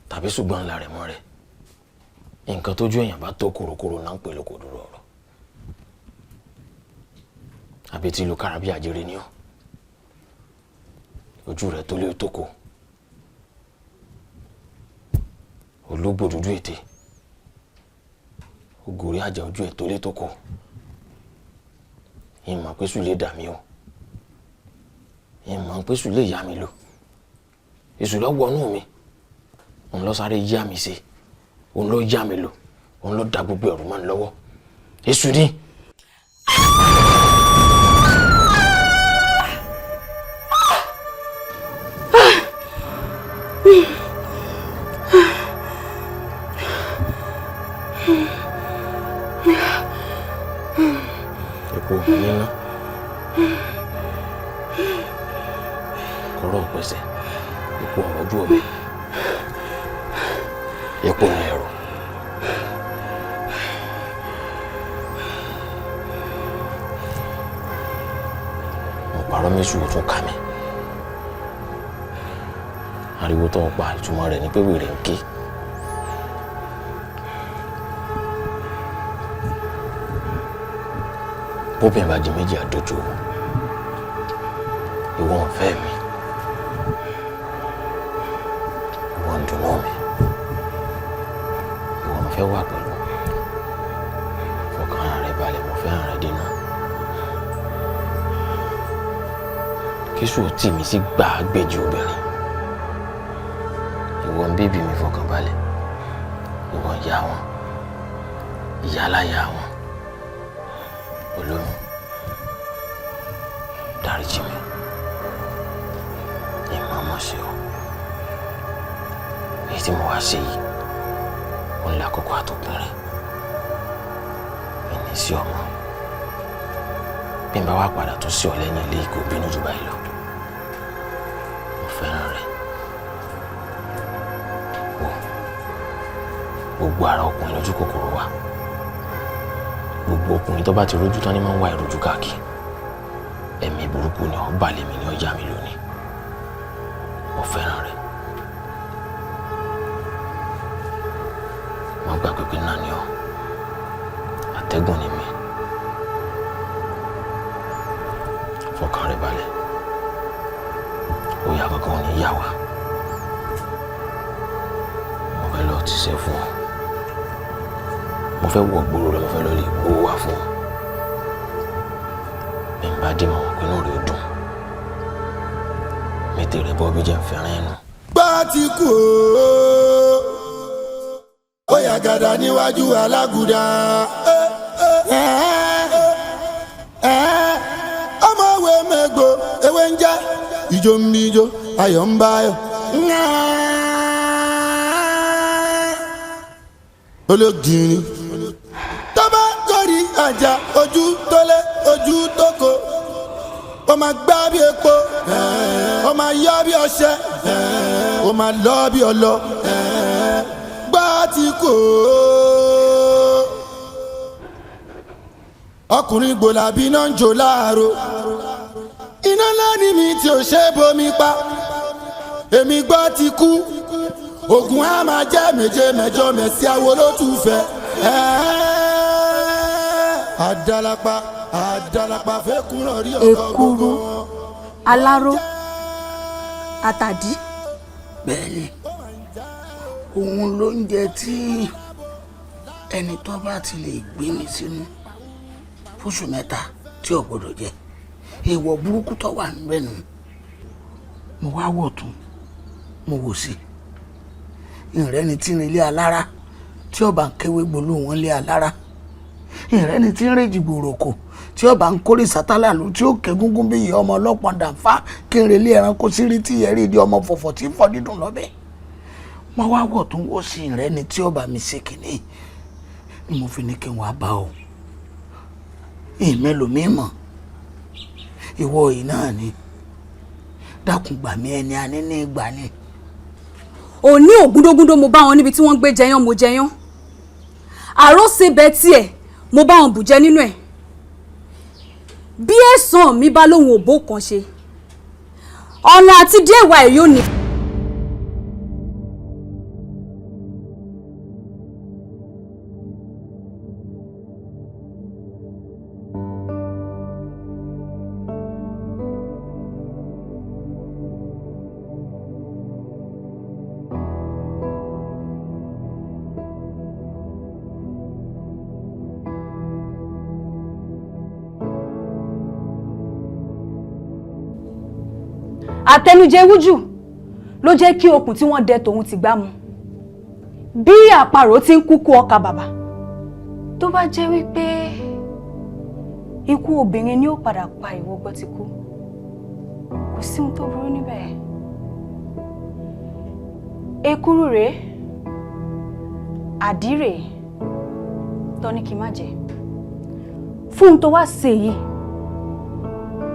S17: tàbí ṣùgbọ́n ńlá rẹ̀ mọ́ rẹ̀ nǹkan tójú èèyàn bá tó kòròkòrò náà ń pè lóko dúró ọ̀rọ̀ àbí tí ìlú kára bí àjèrè ni ọ́ ojú rẹ̀ tó lé tóko ológbò dúdú ètè ògòrí àjà ojú ẹ̀ tó lé tóko ìmọ̀ pé sùn lè dà mí o ìmọ̀ pé sùn lè yá mi lò èṣù ló wọnú mi òun ló sáré yá mi ṣe òun ló yá mi lò òun ló da gbogbo ẹ̀rù mọ́ mi lọ́wọ́ èṣù ni. epo níná kọ́rọ́ pèsè epo ọ̀rọ̀jú ọ̀bẹ epo ní ẹ̀rọ. mo parọ́ méjì ò tún ká mi ariwo tó ń pa ìtumọ̀ rẹ̀ ní pé wèrè ń ké. bóbìnrin bá di méjì àdójú ìwọ ń fẹ́ mi ìwọ ń dùnnú mi ìwọ ń fẹ́ wà pẹ̀lú fọkàn rẹ balẹ̀ mo fẹ́ràn rẹ dínà kíṣù tì mí sí gbàgbéjì obìnrin ìwọ ń bébì mi fọkàn balẹ̀ ìwọ ń yá wọn ìyá láyà wọn olómi dáríjì mi ìmọ̀ ọmọ ṣe o èyí tí mo wá ṣe yìí ó ń lákòókò àtòpin rẹ̀ ẹni sí ọmọ bí n bá wá padà tó sí ọ lẹ́yìn ilé kò bínú jù báyìí lọ mo fẹ́ràn rẹ̀ o gbogbo ara ọkùnrin lójú kòkòrò wa gbogbo ọkùnrin tó bá ti rójú tán ni máa ń wá ìrojú káàkiri ẹ̀mí burúkú ni ọba lèmi ní ọjà mi lónìí mo fẹ́ràn rẹ̀ mo gbà pé náà ni ọ atẹ́gùn ni mi fọkàn rẹ̀ balẹ̀ òyà kankan ò ní yà wá mo fẹ́ lọ ti ṣe fún ọ mo fẹ́ wọ gbòòrò rẹ mo fẹ́ lọ lè gbowó wá fún ọ bí n bá dé mọ̀ pé inú rẹ̀ ó dùn mi tèrè bọ́ bí jẹ́ ń fẹ́ràn ẹnu.
S1: Bàtíkù ó yàgàdà níwájú alágùdà ọmọwé mẹ́gbò ewé ń já ìjó ń bí ijó ayọ̀ ń báyọ̀ ológìní tọ́ba torí àjà ojú tó lé ojú tó kó ó máa gbá bí epo ó máa yọ bí ọṣẹ ó máa lọ bí ọlọ Bàtíkù ọkùnrin gbòlàbí náà ń jò láàárọ̀ iná lẹ́ni mi tí ò ṣe bomi pa èmi Bàtíkù ogun á máa jẹ́ méje mẹ́jọ mẹ́sí awo ló tún fẹ́ àdàlàpà àdàlàpà fẹ́ kúrò rí ọkọ̀ gbogbo.
S3: aláró àtàdí.
S2: bẹ́ẹ̀ni òun ló ń jẹ tí ẹni tó bá ti lè gbé mi sínú fóṣù mẹ́ta tí ò gbọdọ̀ jẹ èèwọ̀ burúkú tó wà níbẹ̀ nù. mo wá wọ̀ tún mo wò sí ìrẹ́ni tí ń ilé alára tí ọba ń kéwé gbolú wọn lé alára ìrẹ́ni tí ń rèjì gbòòròkò tí ọba ń kórè sátálà ló tí ó ké gúngún bí ìyá ọmọ ọlọ́pàá dànfà kí n relé ẹranko sí rí tí yẹrí di ọmọ fọ̀fọ̀ tí fọ́ dídùn lọ́bẹ̀. mo wá wọ̀ tún wò sí ìrẹ́ni tí ọba mi ṣe kìíní ni mo fi ní kí n wá bá o ìmẹ́lòmí mọ̀ ìwọ yìí náà ni dákun gbà mí ẹni a ní ní ìgbà ni.
S3: òní ògúndógúndó mo bá wọn níbi tí wọ́n gbé jẹyán mo jẹyán àròsè bẹ́ẹ̀ tiẹ̀ mo bá wọn bùjẹ nínú ẹ̀ bí ẹ̀sán mi bá lóhun òbó kan ṣe ọ̀nà àti díẹ̀ wà ẹ̀ yóò ní. àtẹnujẹ wújù ló jẹ́ kí okùn tí wọ́n dẹ tòun ti gbá mu bí àparò ti ń kúkú ọkà bàbà. Tó bá jẹ́ wípé ikú obìnrin ni ó padà pa ìwọ Gbọ́tikú, kò sí ohun tó burú níbẹ̀. Ekuru rèé, àdí rèé, tó ní kí n má jẹ. Fún ohun tó wá ṣe yìí,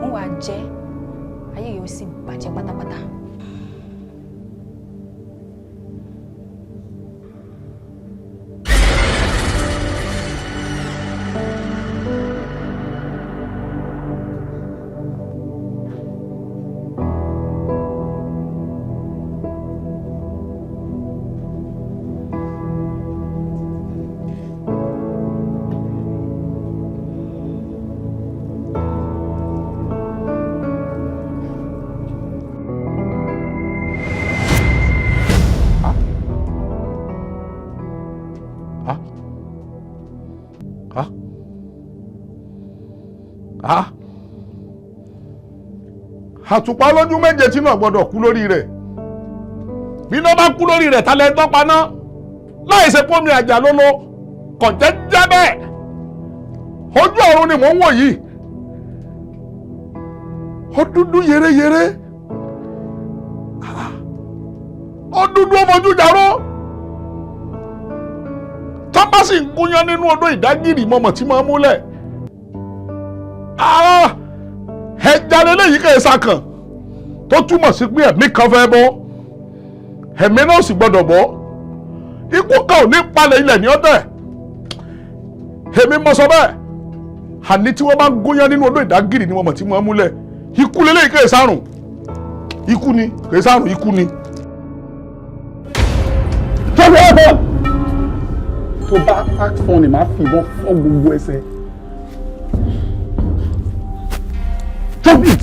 S3: wọ́n wá jẹ́, ayé yóò sì bàjẹ́ pátápátá.
S4: Àtùpà lójú méje tí náà gbọ́dọ̀ kú lórí rẹ̀. Bí náà bá kú lórí rẹ̀ tálẹ̀ ń tọ́pa náà láì ṣe pómi àjà lólo kò jẹ́ jẹ́ bẹ́ẹ̀. Ojú ọ̀run ni mò ń wò yìí. Ó dúdú yéreyére. Ó dúdú ọmọjú jàró. Tọ́pá sì ń gúnyán nínú odò ìdágìrì mọ̀mọ̀ tí máa múlẹ̀. Ẹja lélẹ́yìí kẹ́ ẹ sàkàn tó túmọ̀ sí pé ẹ̀mí kan fẹ́ bọ́ ẹ̀mí náà sì gbọ́dọ̀ bọ́ ikú kan ò ní palẹ̀ ilẹ̀ ní ọ̀tẹ̀ èmi mọ̀ sọ bẹ́ẹ̀ àní tí wọ́n bá ń gúnyán nínú odò ìdágìrì ni wọ́n mọ̀ tí wọ́n múlẹ̀ ikú lélẹ́yìí kẹ́ ẹ sàrùn ikú ni kẹ́ ẹ sàrùn ikú ni.
S16: tọ́jú ọ̀bọ̀ tó bá act funny máa fi ìbọn fọ́ gbogbo ẹsẹ̀. Stop it!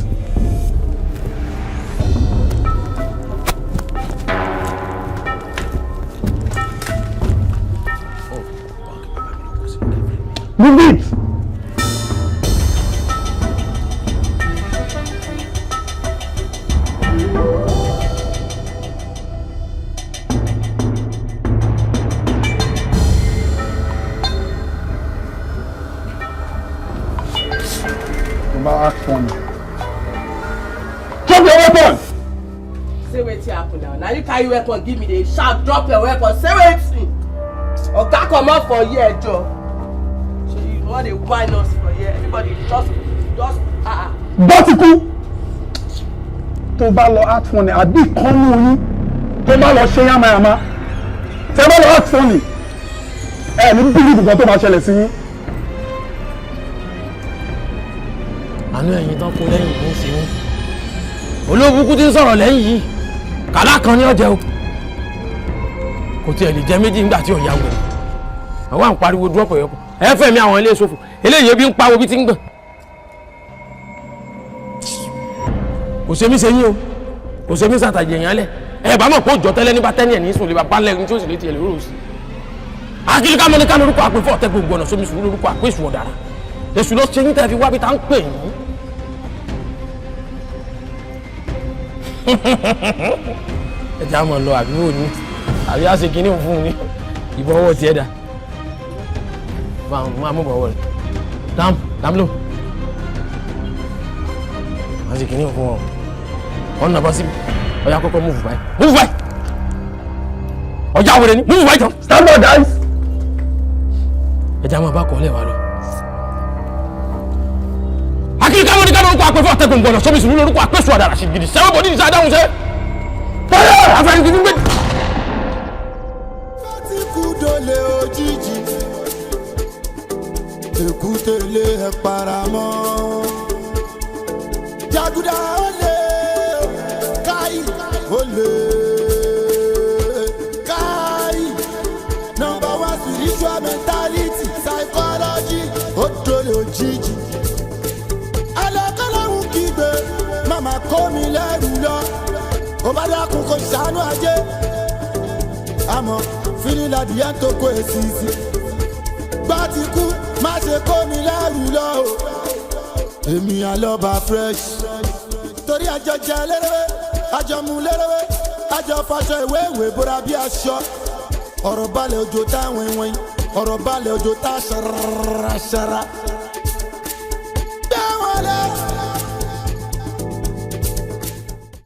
S16: Move it! About act funny. Drop your weapon!
S12: Say wetin happen now. Now you carry weapon, give me the shout, drop your weapon. Say wetin. Oga comot for here, Joe. So you want to whine us for here? Everybody just
S16: Gbọ́tikú! Tó bá lọ act funny, àbí ìkànnì oyún. Tó bá lọ ṣe yàmàyàmá. Tó bá lọ act funny. Ní bílíìbù kan tó máa ṣẹlẹ̀ sí yín.
S17: Àánú ẹ̀yin tán kó lẹ́yìn ló ń ṣe wọ́n. Olóòbùkún tí ń sọ̀rọ̀ lẹ́yìn yìí kàlá kan ní ọ̀jẹ̀ o kò tiẹ̀ lè jẹ méjì nígbà tí ò yá wẹ̀ àwọn à ń pariwo dúrọ́pọ̀ yọpọ̀ ẹ fẹ́ mi àwọn ilé ìṣòfò eléyìí ebi ń pawó bí ti ń gbọ̀n kò ṣe mí ṣe yín o kò ṣe mí ṣàtàjì èèyàn lẹ̀ ẹ bá mọ̀ pé òjò tẹ́lẹ̀ nípa tẹ́ni ẹ̀ ní sùn lè bá balẹ̀ ní tí ó sì lè tiẹ̀ lè rò sí. akílí ká mọ́ ní ká lórúkọ àpéfọ́ ọ̀tẹ́ gbogbo ọ̀nà sómi sùúrù lórúkọ àpéṣù ọ̀dàrà èṣù ló ṣe yín tẹ́ fi wá bí tá ń pè yín. ẹ jẹ́ àmọ́ lọ àbí wò ní àbí àṣẹ kínní fún un ní ìbọn ọwọ́ tiẹ̀ dà máa mú bọ̀wọ̀ rẹ̀ dámlò àṣẹ kínní fún ọ ọ̀nà bọ́ síbi ọ̀yà kọ́kọ́ múfù báyìí ọjà wẹrẹ ni múfù báyìí jọ.
S16: stand up guys.
S17: ẹ jẹ́ àmọ́ bá kọ́ lẹ́wà lọ. akíní ká mọ́ ní ká lórúkọ àpẹ́fọ́ ọ̀tẹ́gùn gbọ́dọ̀ sọ́mi sùúrù lórúkọ àpẹ́sù àdàrà sí gidi sẹ́wọ́n bọ̀ ní ìsá dáhùn sẹ́. fáyọ̀ àfẹ́rí gidi gbé.
S1: Gbọ́tikú dole òjijì èkúté lé ẹ paramọ́ Jàgùdà olè káyì olè káyì number one spiritual mentality psychology ó dole òjijì alákàlàwù kígbe màmá kó mi lẹ́rù lọ ó bá dákun kó ṣàánú ajé àmọ́ fínilà díẹ̀ tó kó èsì sí Gbọ́tikú má ṣe kó mi lẹ́rù lọ o èmi àlọ́ba fresh torí àjọ jẹ lérewé àjọ mu lérewé àjọ faṣọ ìwé bóra bí aṣọ ọ̀rọ̀ balẹ̀ òjò tá wẹ́wẹ́ ọ̀rọ̀ balẹ̀ òjò tá ṣaraṣara